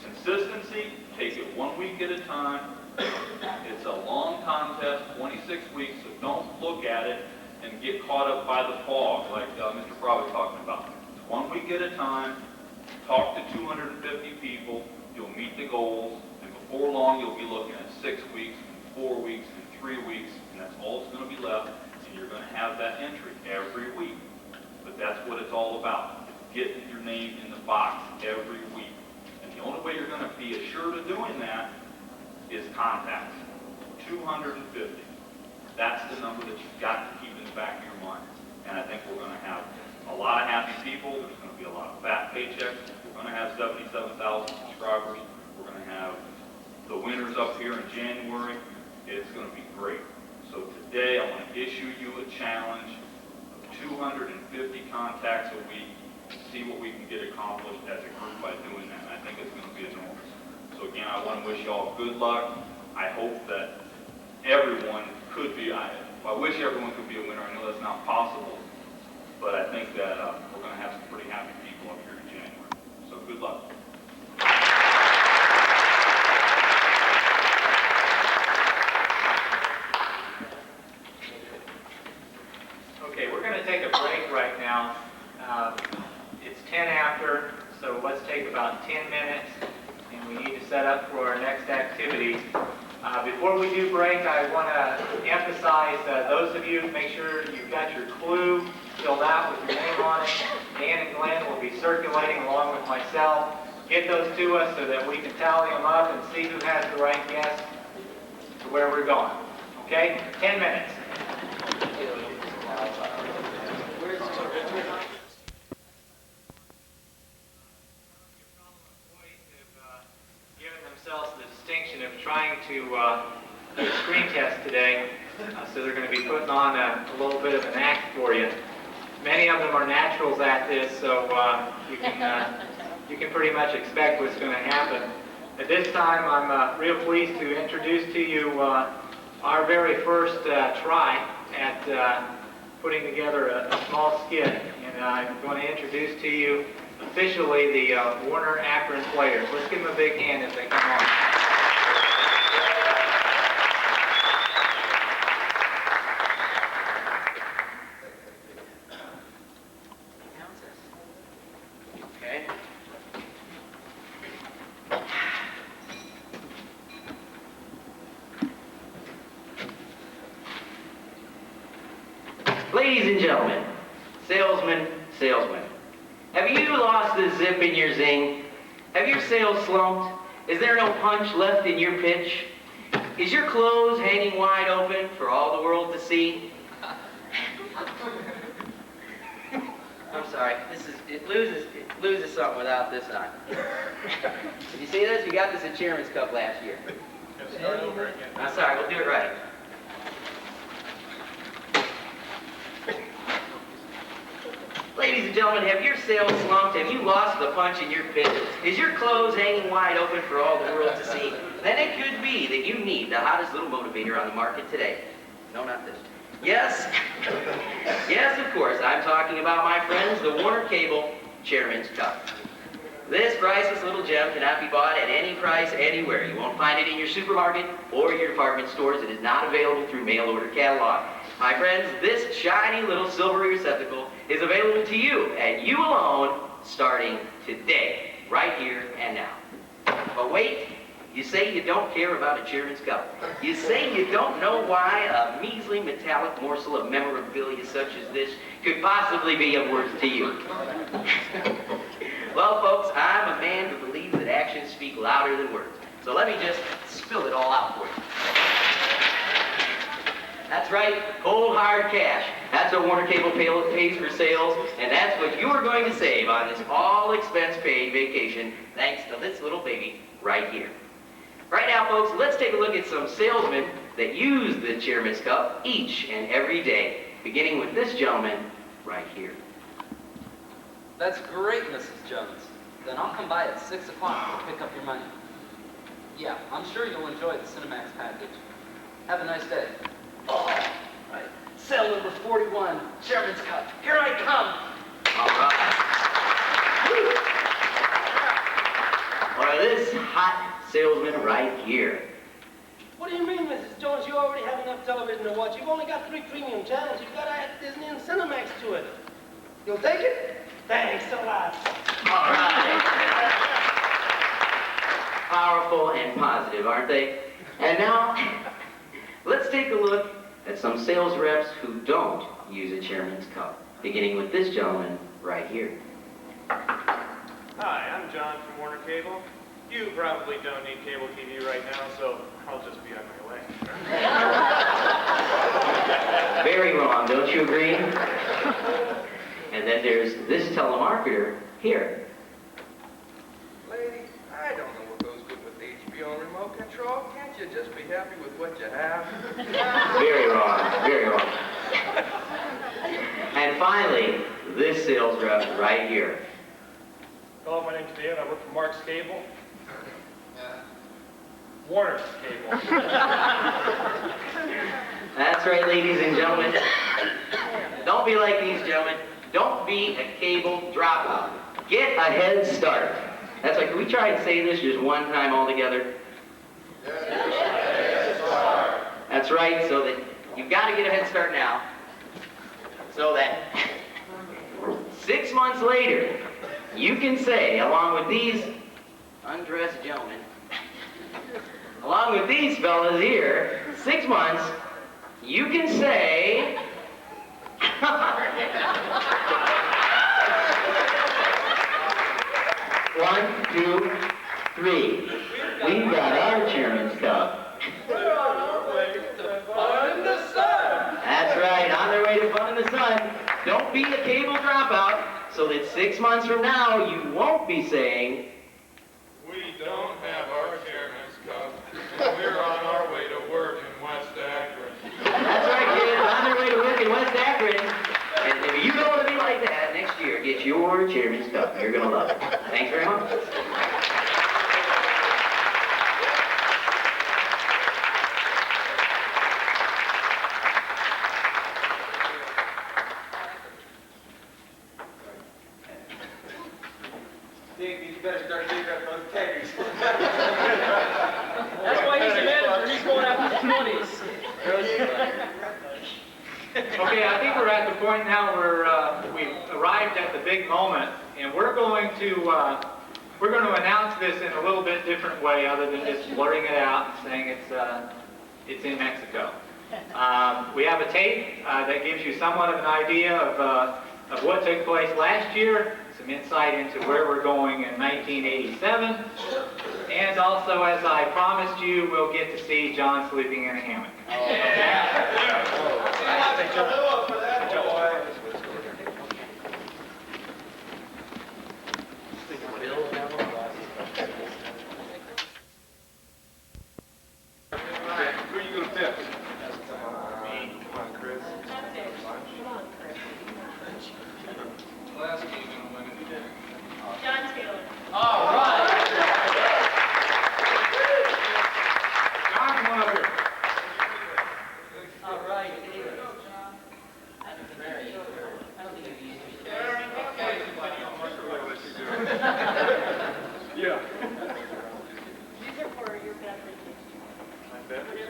Consistency, take it 1 week at a time. It's a long contest, 26 weeks, so don't look at it and get caught up by the fog like Mr. Fromm was talking about. It's 1 week at a time. Talk to 250 people. You'll meet the goals, and before long you'll be looking at 6 weeks, 4 weeks, and 3 weeks, and that's all that's going to be left, and you're going to have that entry every week. But that's what it's all about. It's getting your name in the box every week. And the only way you're going to be assured of doing that is contacts. 250. That's the number that you've got to keep in the back of your mind. And I think we're going to have a lot of happy people. There's going to be a lot of fat paychecks. We're going to have 77,000 subscribers. We're going to have the winners up here in January. It's going to be great. So today I want to issue you a challenge of 250 contacts a week and see what we can get accomplished as a group by doing that. And I think it's going to be enormous. So again, I want to wish you all good luck. I hope that everyone could be, I wish everyone could be a winner. I know that's not possible, but I think that we're going to have some pretty happy people up here in January. So good luck. Okay, we're going to take a break right now. It's 10 after, so let's take about 10 minutes, and we need to set up for our next activity. Before we do break, I want to emphasize those of you, make sure you've got your clue filled out with your name on it. Dan and Glenn will be circulating along with myself. Get those to us so that we can tally them up and see who has the right guess to where we're going. Okay? 10 minutes. The distinction of trying to do a screen test today, so they're going to be putting on a little bit of an act for you. Many of them are naturals at this, so you can pretty much expect what's going to happen. At this time, I'm real pleased to introduce to you our very first try at putting together a small skit, and I'm going to introduce to you officially the Warner Akron Players. Let's give them a big hand as they come on. Okay. Ladies and gentlemen, salesmen, saleswomen. Have you lost the zip in your zing? Have your sales slumped? Is there no punch left in your pitch? Is your clothes hanging wide open for all the world to see? I'm sorry, it loses something without this on. Did you see this? You got this at Chairman's Cup last year. Start over again. I'm sorry, we'll do it right. Ladies and gentlemen, have your sales slumped? Have you lost the punch in your pitch? Is your clothes hanging wide open for all the world to see? Then it could be that you need the hottest little motivator on the market today. No, not this. Yes, yes, of course, I'm talking about my friends, the Warner Cable Chairman's Cup. This priceless little gem cannot be bought at any price anywhere. You won't find it in your supermarket or your department stores. It is not available through mail order catalog. My friends, this shiny little silvery receptacle is available to you, and you alone, starting today, right here and now. But wait, you say you don't care about a Chairman's Cup. You say you don't know why a measly metallic morsel of memorabilia such as this could possibly be of worth to you. Well, folks, I'm a man who believes that actions speak louder than words. So let me just spill it all out for you. That's right, cold hard cash. That's what Warner Cable pays for sales, and that's what you are going to save on this all-expense-paid vacation thanks to this little baby right here. Right now, folks, let's take a look at some salesmen that use the Chairman's Cup each and every day, beginning with this gentleman right here. That's great, Mrs. Jones. Then I'll come by at 6 o'clock to pick up your money. Yeah, I'm sure you'll enjoy the Cinemax package. Have a nice day. Oh, right. Cell number 41, Chairman's Cup. Here I come. All right. Or this hot salesman right here. What do you mean, Mrs. Jones? You already have enough television to watch. You've only got 3 premium channels. You've got to add Disney and Cinemax to it. You'll take it? Thanks a lot. All right. Powerful and positive, aren't they? And now, let's take a look at some sales reps who don't use a Chairman's Cup, beginning with this gentleman right here. Hi, I'm John from Warner Cable. You probably don't need cable TV right now, so I'll just be on my way. Very wrong, don't you agree? And then there's this telemarketer here. Lady, I don't know what goes good with HBO remote control. Can't you just be happy with what you have? Very wrong, very wrong. And finally, this sales rep right here. Hello, my name's Dan. I work for Mark's Cable. Warner's Cable. That's right, ladies and gentlemen. Don't be like these gentlemen. Don't be a cable dropout. Get a head start. That's right. Can we try and say this just one time all together? That's right. So that you've got to get a head start now. So that 6 months later, you can say, along with these undressed gentlemen, along with these fellas here, 6 months, you can say, 1, 2, 3. We've got our Chairman's Cup. We're on our way to fun in the sun. That's right, on their way to fun in the sun. Don't be a cable dropout so that 6 months from now you won't be saying, We don't have our Chairman's Cup. We're on our way to work in West Akron. That's right, kids, on their way to work in West Akron. And if you don't want to be like that, next year, get your Chairman's Cup. You're going to love it. Thanks very much. You better start digging up those kegs. That's why he's the manager. He's going after the 20s. Okay, I think we're at the point now where we've arrived at the big moment, and we're going to announce this in a little bit different way, other than just blurring it out and saying it's in Mexico. We have a tape that gives you somewhat of an idea of what took place last year, some insight into where we're going in 1987, and also, as I promised you, we'll get to see John sleeping in a hammock. Who are you going to pick? Me. Come on, Chris. Last game, you're going to win it. John Taylor. All right. John, come on up here. All right. Yeah. These are for your beverage. My beverage?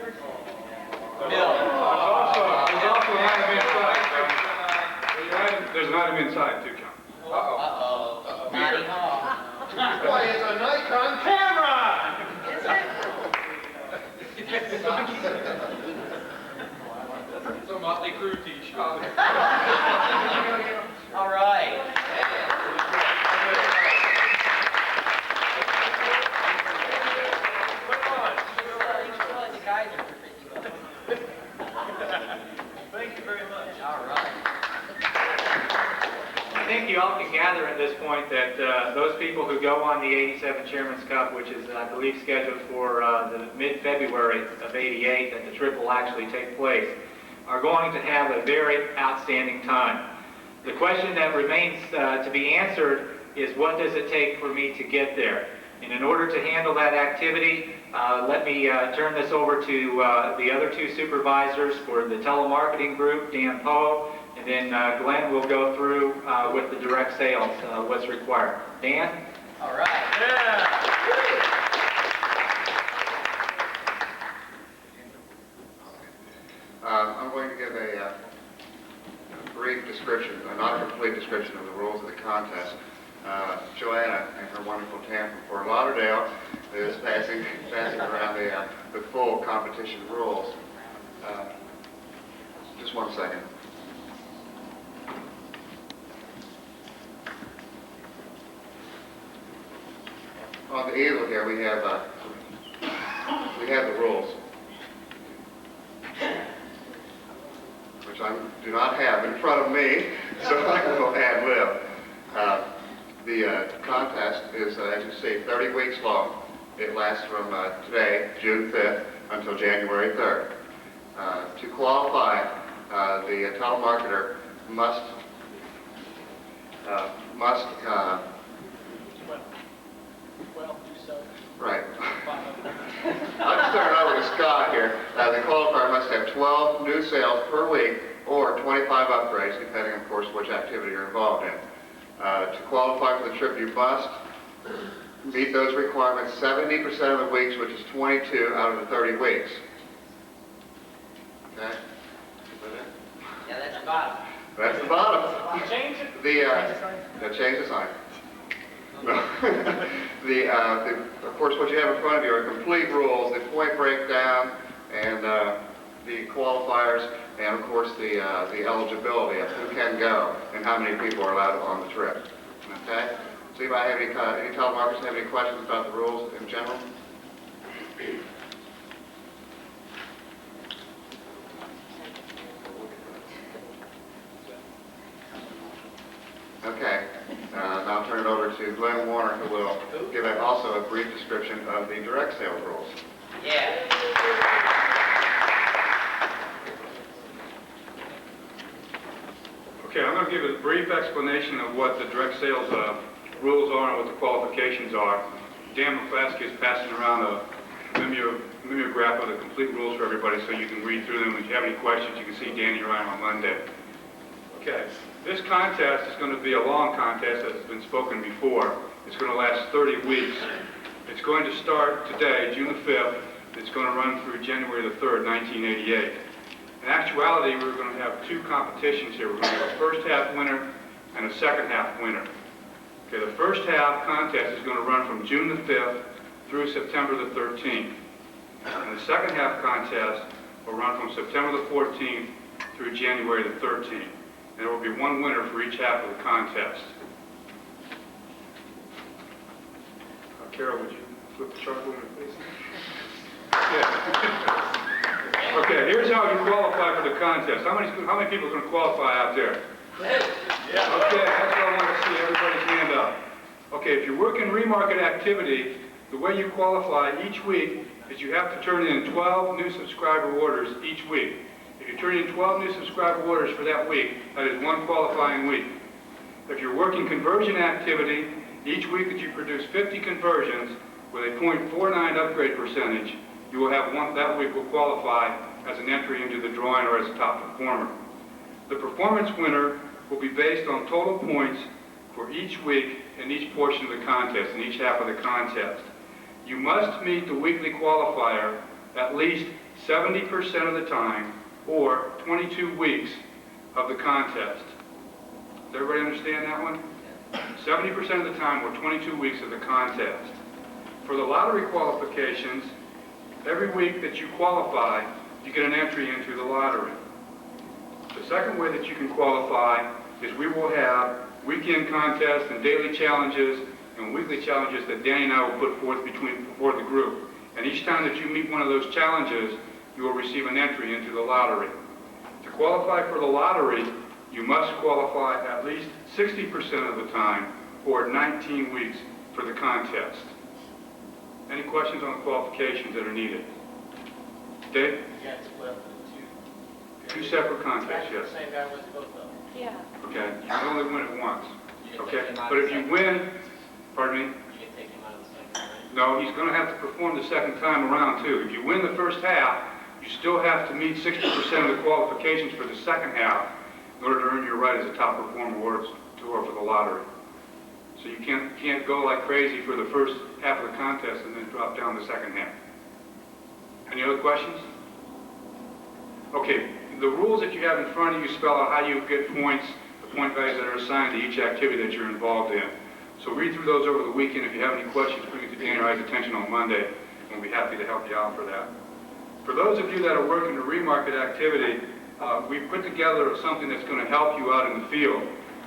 There's an item inside, too, John. Uh-oh. Naughty hall. Boy, it's a Nikon camera! It's a Motley Crue t-shirt. All right. all can gather at this point that those people who go on the 87 Chairman's Cup, which is, I believe, scheduled for the mid-February of 88, that the trip will actually take place, are going to have a very outstanding time. The question that remains to be answered is, what does it take for me to get there? And in order to handle that activity, let me turn this over to the other two supervisors for the telemarketing group, Dan Poe, and then Glenn will go through with the direct sales, what's required. Dan? All right. Yeah. I'm going to give a brief description, not a complete description of the rules of the contest. Joanna and her wonderful team from Fort Lauderdale is passing around the full competition rules. Just 1 second. On the easel here we have the rules, which I do not have in front of me, so I will ad lib. The contest is, as you see, 30 weeks long. It lasts from today, June 5th, until January 3rd. To qualify, the telemarketer must right. I'll just turn it over to Scott here. The qualifier must have 12 new sales per week or 25 upgrades, depending, of course, which activity you're involved in. To qualify for the trip, you must meet those requirements 70% of the weeks, which is 22 out of the 30 weeks. Okay? Yeah, that's the bottom. That's the bottom. Change it. Change the sign. No. Of course, what you have in front of you are complete rules, the point breakdown, and the qualifiers, and of course the eligibility of who can go and how many people are allowed on the trip. Okay? See if I have any telemarketers have any questions about the rules in general. Okay. Now I'll turn it over to Glenn Warner, who will give also a brief description of the direct sales rules. Yeah. Okay, I'm going to give a brief explanation of what the direct sales rules are and what the qualifications are. Dan McClaskey is passing around a mimeograph of the complete rules for everybody so you can read through them. If you have any questions, you can see Danny Ryan on Monday. Okay, this contest is going to be a long contest, as has been spoken before. It's going to last 30 weeks. It's going to start today, June the 5th. It's going to run through January the 3rd, 1988. In actuality, we're going to have two competitions here. We're going to have a first half winner and a second half winner. Okay, the first half contest is going to run from June the 5th through September the 13th. And the second half contest will run from September the 14th through January the 13th. And there will be one winner for each half of the contest. Carol, would you flip the chart for me, please? Yeah. Okay, here's how you qualify for the contest. How many people are going to qualify out there? Okay, that's what I want to see, everybody's hand up. Okay, if you're working remarket activity, the way you qualify each week is you have to turn in 12 new subscriber orders each week. If you turn in 12 new subscriber orders for that week, that is one qualifying week. If you're working conversion activity, each week that you produce 50 conversions with a 0.49 upgrade percentage, you will have one that week will qualify as an entry into the drawing or as a top performer. The performance winner will be based on total points for each week in each portion of the contest, in each half of the contest. You must meet the weekly qualifier at least 70% of the time or 22 weeks of the contest. Does everybody understand that one? 70% of the time or 22 weeks of the contest. For the lottery qualifications, every week that you qualify, you get an entry into the lottery. The second way that you can qualify is we will have weekend contests and daily challenges and weekly challenges that Danny and I will put forth before the group. And each time that you meet one of those challenges, you will receive an entry into the lottery. To qualify for the lottery, you must qualify at least 60% of the time or 19 weeks for the contest. Any questions on the qualifications that are needed? Dave? Yeah, it's split up into Two separate contests, yes. The same guy wins both of them. Yeah. Okay, you can only win it once. You can Okay, take him out but of if the you second win, pardon me? You can take him out of the second round, right? No, he's going to have to perform the second time around too. If you win the first half, you still have to meet 60% of the qualifications for the second half in order to earn your right as a top performer or for the lottery. So you can't go like crazy for the first half of the contest and then drop down the second half. Any other questions? Okay, the rules that you have in front of you spell out how you get points, the point values that are assigned to each activity that you're involved in. So read through those over the weekend. If you have any questions, bring it to Dan or I's attention on Monday, and we'll be happy to help you out for that. For those of you that are working the remarket activity, we've put together something that's going to help you out in the field.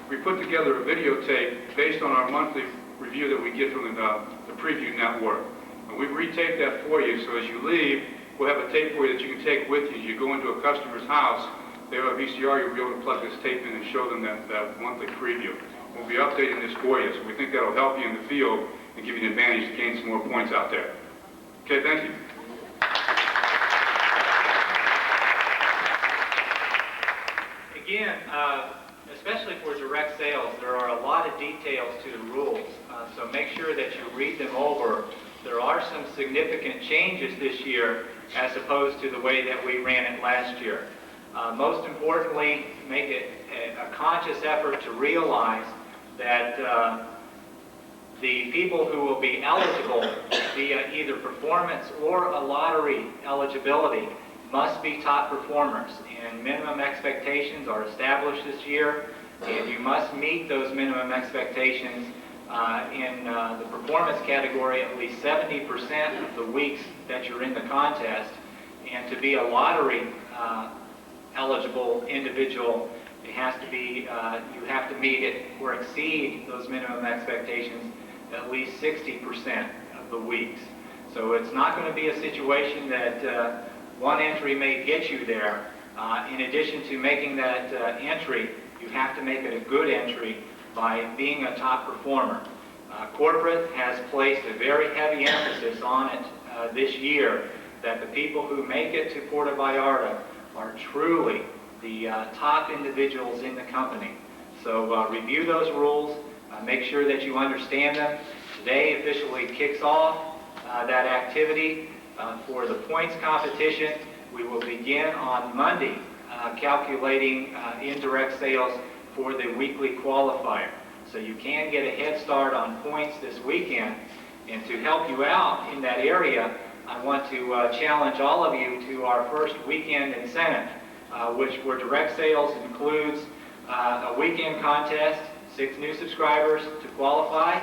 We put together a videotape based on our monthly review that we get from the Preview Network. And we've retaped that for you, so as you leave, we'll have a tape for you that you can take with you. As you go into a customer's house, they have a VCR, you'll be able to plug this tape in and show them that monthly preview. We'll be updating this for you, so we think that'll help you in the field and give you an advantage to gain some more points out there. Okay, thank you. Again, especially for direct sales, there are a lot of details to the rules, so make sure that you read them over. There are some significant changes this year as opposed to the way that we ran it last year. Most importantly, make it a conscious effort to realize that the people who will be eligible via either performance or a lottery eligibility must be top performers, and minimum expectations are established this year, and you must meet those minimum expectations in the performance category at least 70% of the weeks that you're in the contest, and to be a lottery eligible individual, it has to be, you have to meet it or exceed those minimum expectations at least 60% of the weeks. So it's not going to be a situation that one entry may get you there. In addition to making that entry, you have to make it a good entry by being a top performer. Corporate has placed a very heavy emphasis on it this year, that the people who make it to Puerto Vallarta are truly the top individuals in the company. So review those rules, make sure that you understand them. Today officially kicks off that activity for the points competition. We will begin on Monday calculating indirect sales for the weekly qualifier. So you can get a head start on points this weekend. And to help you out in that area, I want to challenge all of you to our first weekend incentive, which for direct sales includes a weekend contest, 6 new subscribers to qualify,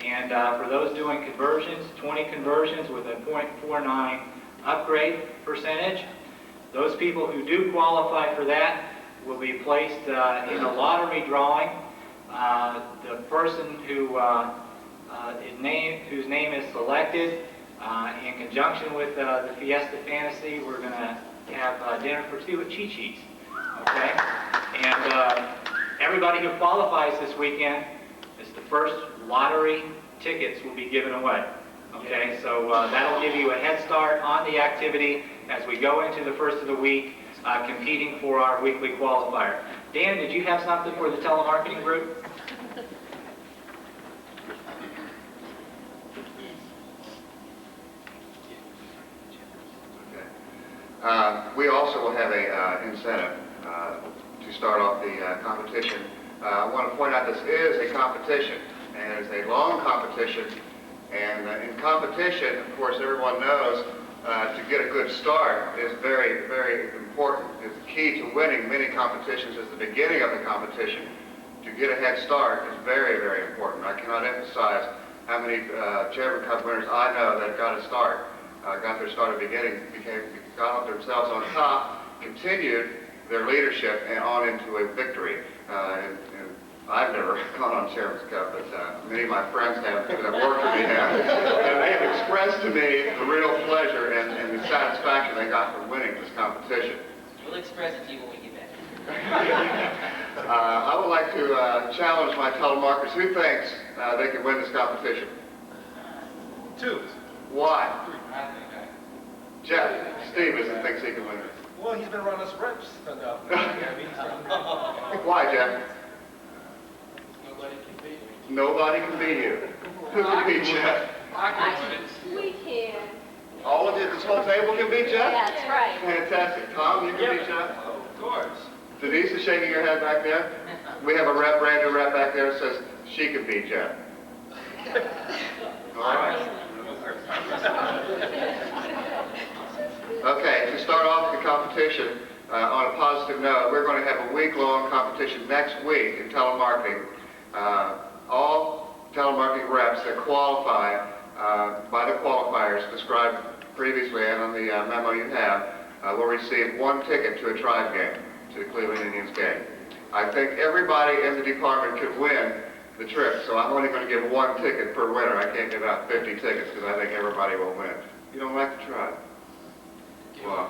and for those doing conversions, 20 conversions with a 0.49 upgrade percentage. Those people who do qualify for that will be placed in a lottery drawing. The person whose name is selected, in conjunction with the Fiesta Fantasy, we're going to have dinner for 2 at Chi-Chi's. Okay? And everybody who qualifies this weekend, it's the first lottery tickets will be given away. Okay, so that'll give you a head start on the activity as we go into the first of the week, competing for our weekly qualifier. Dan, did you have something for the telemarketing group? We also will have an incentive to start off the competition. I want to point out this is a competition, and it's a long competition. And in competition, of course, everyone knows to get a good start is very, very important. It's the key to winning many competitions is the beginning of the competition. To get a head start is very, very important. I cannot emphasize how many Chairman Cup winners I know that got a start, got their start at the beginning, got themselves on top, continued their leadership and on into a victory. And I've never gone on Chairman's Cup, but many of my friends have that worked with me have. And they have expressed to me the real pleasure and the satisfaction they got from winning this competition. We'll express it to you when we get back. I would like to challenge my telemarketers. Who thinks they can win this competition? 2. Why? Jeff Stevenson thinks he can win it. Well, he's been running us reps enough. Why, Jeff? Nobody can beat me. Nobody can beat you. Who can beat Jeff? We can. All of you, this whole table can beat Jeff? That's right. Fantastic. Tom, you can beat Jeff? Of course. Denise is shaking her head back there. We have a rep, brand new rep back there that says she can beat Jeff. All right. Okay, to start off the competition, on a positive note, we're going to have a week-long competition next week in telemarketing. All telemarketing reps that qualify by the qualifiers described previously and on the memo you have will receive 1 ticket to a Tribe game, to the Cleveland Indians game. I think everybody in the department could win the trip, so I'm only going to give 1 ticket per winner. I can't give out 50 tickets because I think everybody will win. You don't like the Tribe? Well,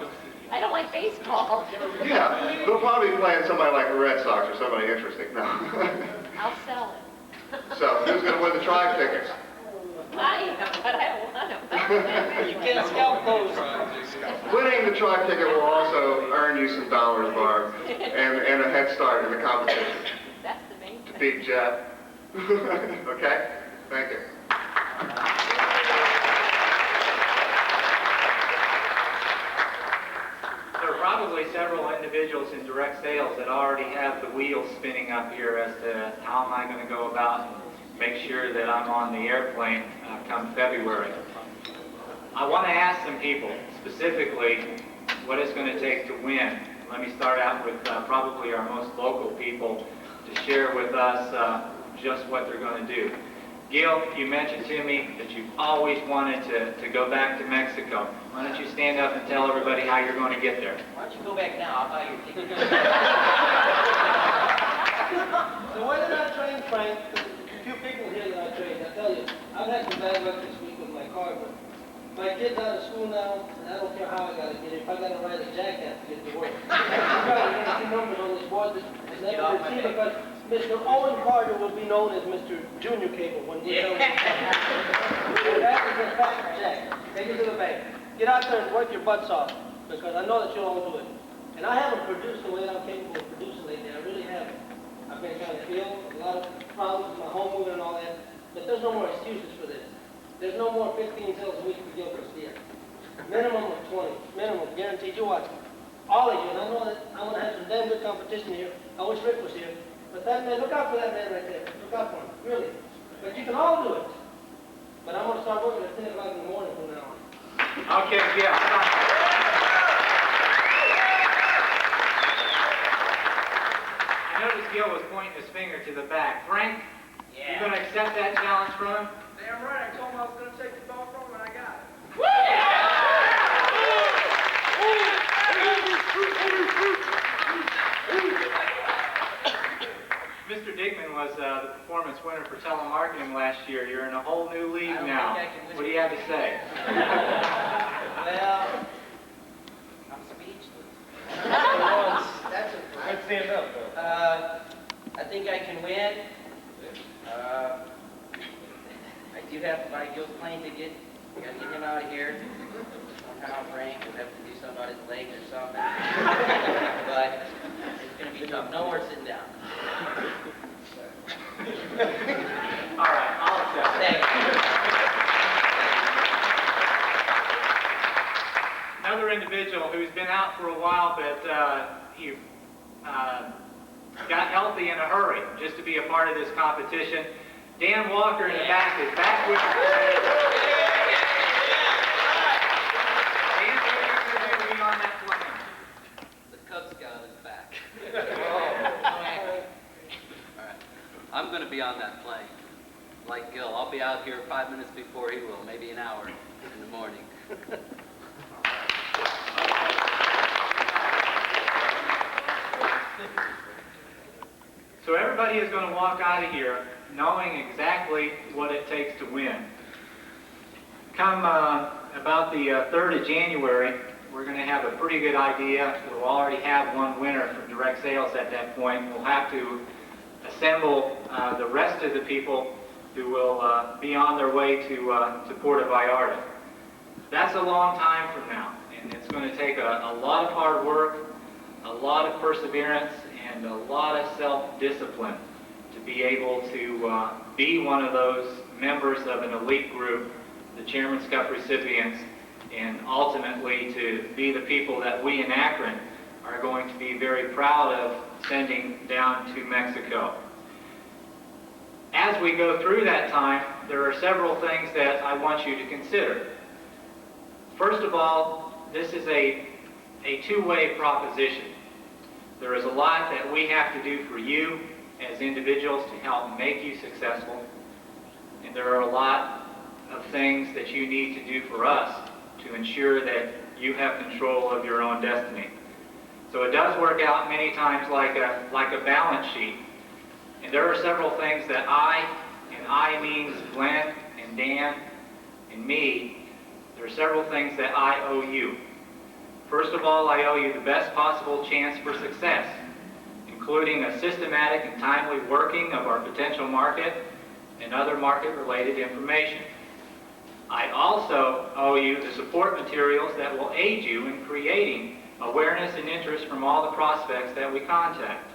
I don't like baseball. yeah, they'll probably be playing somebody like the Red Sox or somebody interesting. No. I'll sell it. So, who's going to win the Tribe tickets? I am, but I don't want them. You can't scalp those. Winning the Tribe ticket will also earn you some dollars, Barb, and a head start in the competition. That's the main thing. To beat Jeff. Okay? Thank you. There are probably several individuals in direct sales that already have the wheels spinning up here as to how am I going to go about and make sure that I'm on the airplane come February. I want to ask some people specifically what it's going to take to win. Let me start out with probably our most local people to share with us just what they're going to do. Gil, you mentioned to me that you've always wanted to go back to Mexico. Why don't you stand up and tell everybody how you're going to get there? Why don't you go back now? I'll buy your ticket. So why did I train Frank? A few people here that I trained. I tell you, I've had some bad luck this week with my car, but my kid's out of school now, and I don't care how I gotta get it. If I gotta ride a jackass to get to work. Right, you're gonna see numbers on this board that never been seen because Mr. Owen Carter will be known as Mr. Junior Cable when we're done. That is a fact, Jack. Take it to the bank. Get out there and work your butts off, because I know that you'll all do it. And I haven't produced the way I'm capable of producing lately. I really haven't. I've been trying to heal a lot of problems with my home moving and all that, but there's no more excuses for this. There's no more 15 sales a week for Gil Garcia. Minimum of 20. Minimum, guaranteed. You watch. All of you, and I know that I want to have some damn good competition here. I wish Rick was here. But that man, look out for that man right there. Look out for him, really. But you can all do it. But I'm going to start working at 10 o'clock in the morning from now on. Okay, yeah. I noticed Gil was pointing his finger to the back. Frank, you going to accept that challenge from him? Damn right, I told him I was going to take the ball from him and I got it. Mr. Digman was the performance winner for telemarketing last year. You're in a whole new league now. What do you have to say? Well, I'm speechless. That's a I'd stand up, though. I think I can win. I do have to buy Gil's plane ticket. I gotta get him out of here. Somehow Frank will have to do something about his legs or something. But it's gonna be tough. No more sitting down. All right, I'll accept it. Thank you. Another individual who's been out for a while, but he got healthy in a hurry just to be a part of this competition. Dan Walker in the back is back with us. Dan, what are you going to be on that plane? The Cub Scout is back. All right. I'm going to be on that plane. Like Gil, I'll be out here 5 minutes before he will, maybe an hour in the morning. So everybody is going to walk out of here knowing exactly what it takes to win. Come about the 3rd of January, we're going to have a pretty good idea. We'll already have one winner for direct sales at that point. We'll have to assemble the rest of the people who will be on their way to Puerto Vallarta. That's a long time from now, and it's going to take a lot of hard work, a lot of perseverance, and a lot of self-discipline to be able to be one of those members of an elite group, the Chairman's Cup recipients, and ultimately to be the people that we in Akron are going to be very proud of sending down to Mexico. As we go through that time, there are several things that I want you to consider. First of all, this is a two-way proposition. There is a lot that we have to do for you as individuals to help make you successful, and there are a lot of things that you need to do for us to ensure that you have control of your own destiny. So it does work out many times like a balance sheet. And there are several things that I means Glenn and Dan and me, there are several things that I owe you. First of all, I owe you the best possible chance for success, including a systematic and timely working of our potential market and other market-related information. I also owe you the support materials that will aid you in creating awareness and interest from all the prospects that we contact.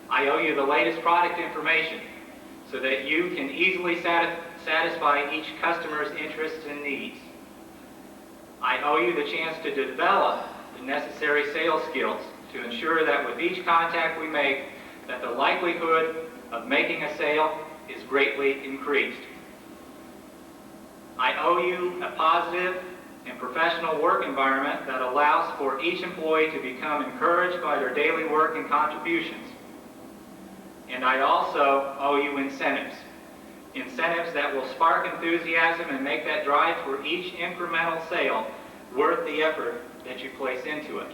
I owe you the latest product information so that you can easily satisfy each customer's interests and needs. I owe you the chance to develop the necessary sales skills to ensure that with each contact we make, that the likelihood of making a sale is greatly increased. I owe you a positive and professional work environment that allows for each employee to become encouraged by their daily work and contributions. And I also owe you incentives. Incentives that will spark enthusiasm and make that drive for each incremental sale worth the effort that you place into it.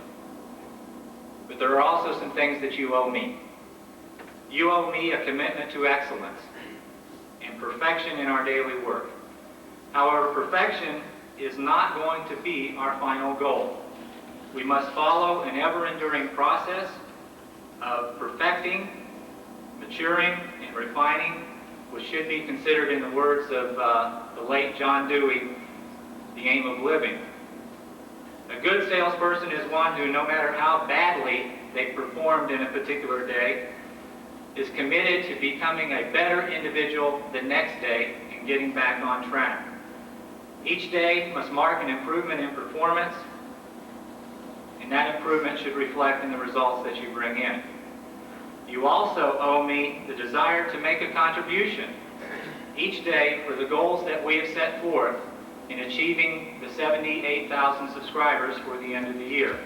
But there are also some things that you owe me. You owe me a commitment to excellence and perfection in our daily work. However, perfection is not going to be our final goal. We must follow an ever-enduring process of perfecting, maturing, and refining, which should be considered, in the words of the late John Dewey, the aim of living. A good salesperson is one who, no matter how badly they performed in a particular day, is committed to becoming a better individual the next day and getting back on track. Each day must mark an improvement in performance, and that improvement should reflect in the results that you bring in. You also owe me the desire to make a contribution each day for the goals that we have set forth in achieving the 78,000 subscribers for the end of the year.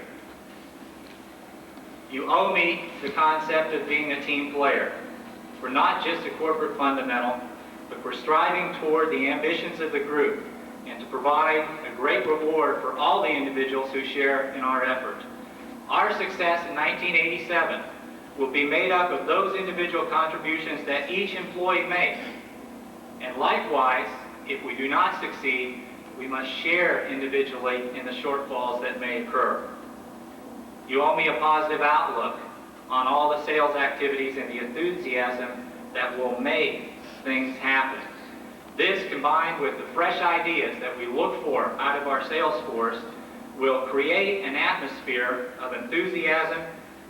You owe me the concept of being a team player. We're not just a corporate fundamental, but we're striving toward the ambitions of the group and to provide a great reward for all the individuals who share in our effort. Our success in 1987 will be made up of those individual contributions that each employee makes. And likewise, if we do not succeed, we must share individually in the shortfalls that may occur. You owe me a positive outlook on all the sales activities and the enthusiasm that will make things happen. This, combined with the fresh ideas that we look for out of our sales force, will create an atmosphere of enthusiasm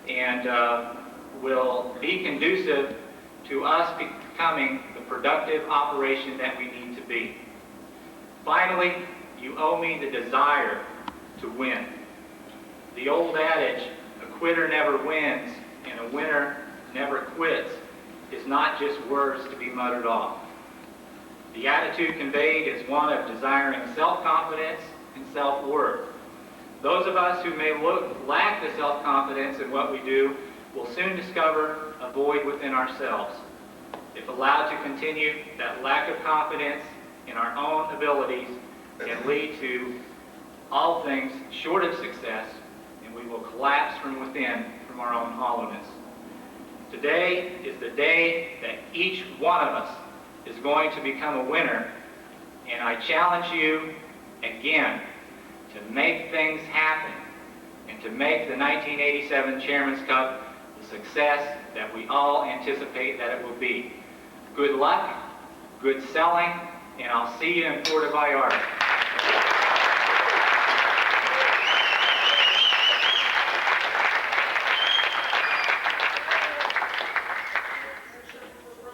and will be conducive to us becoming the productive operation that we need to be. Finally, you owe me the desire to win. The old adage, a quitter never wins and a winner never quits, is not just words to be muttered off. The attitude conveyed is one of desiring self-confidence and self-worth. Those of us who may lack the self-confidence in what we do will soon discover a void within ourselves. If allowed to continue, that lack of confidence in our own abilities can lead to all things short of success, and we will collapse from within from our own hollowness. Today is the day that each one of us is going to become a winner, and I challenge you again to make things happen and to make the 1987 Chairman's Cup the success that we all anticipate that it will be. Good luck, good selling, and I'll see you in Puerto Vallarta.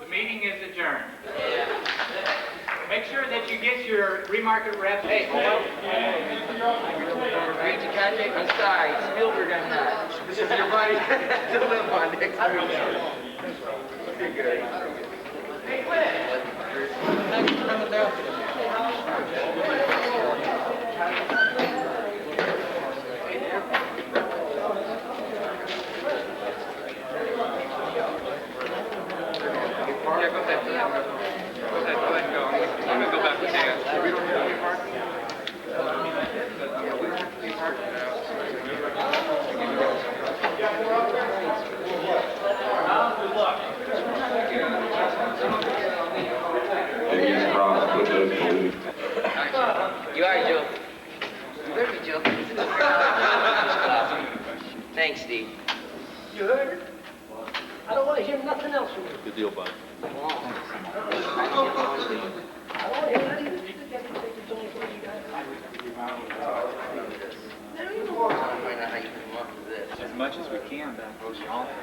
The meeting is adjourned. Make sure that you get your remarket rep. Hey, read the contract. I'm sorry, Spielberg, I'm not. This is your buddy to live on next week. Okay, good. Hey, I'm going to go back to Dan. We don't have any parking? You are joking. You better be joking. Thanks, Steve. You heard it? I don't want to hear nothing else from you. Good deal, bud. I don't want to hear that either. Find out how you come up with this. As much as we can back to the office.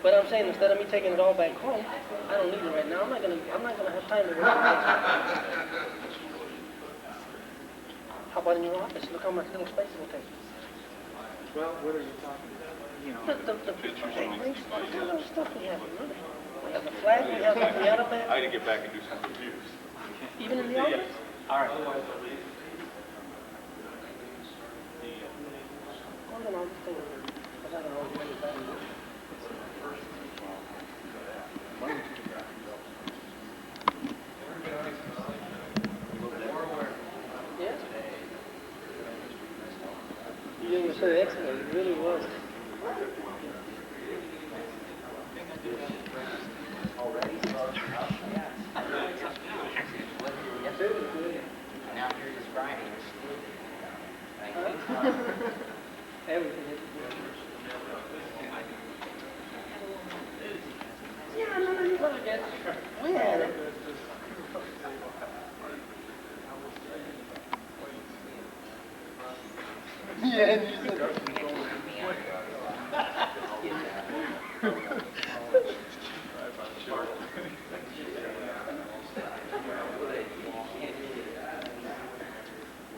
But I'm saying instead of me taking it all back home, I don't need it right now. I'm not gonna have time to work. How about in your office? Look how much little space it will take. Well, what are you talking about? You know, The pictures and stuff we have. We have the flag, we have the piano band. I had to get back and do some reviews. Even in the office? all right. Hold on, I'll just think. I don't know what it is. Yes? You were so excellent, it really was. Now here it is Friday. Everything. Yeah, no, you better get. We had it. Yeah, and you said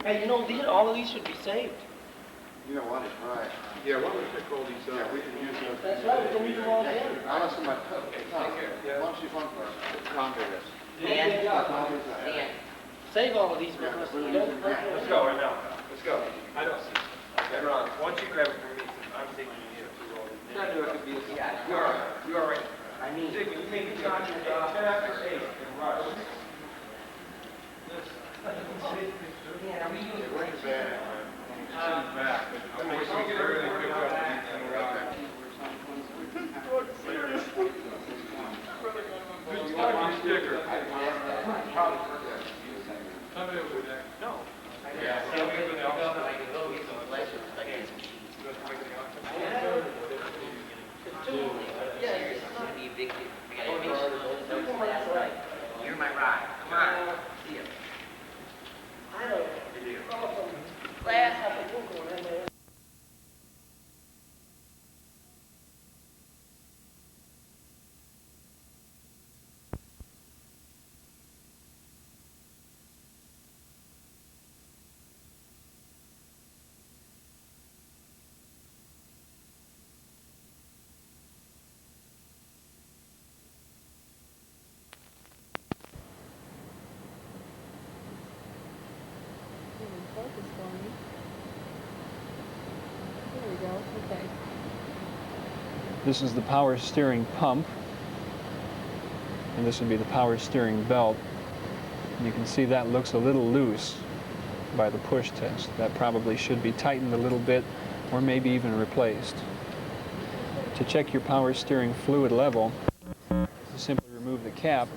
Hey, you know, all of these should be saved. You know what, it's right. Yeah, why don't we pick all these up? Yeah, we can use those. That's right, we can use them all again. I want somebody, once you want contact us. Dan. Save all of these because we don't. Let's go right now. Let's go. I don't see. Okay, Ron, why don't you grab it from me? I'm taking you here. Not do it could be a guy. You are. You are right. I mean, Dick, when you make a contract, 10 after 8 and rush. man, are we using it? Bring it back. Back. I'm going to get everything picked up and around. Good luck, you sticker. Come in over there. No. Yeah. You're my ride. Come on. See ya. I know. Class. Focus for me. There we go. Okay. This is the power steering pump, and this would be the power steering belt. You can see that looks a little loose by the push test. That probably should be tightened a little bit or maybe even replaced. To check your power steering fluid level, simply remove the cap.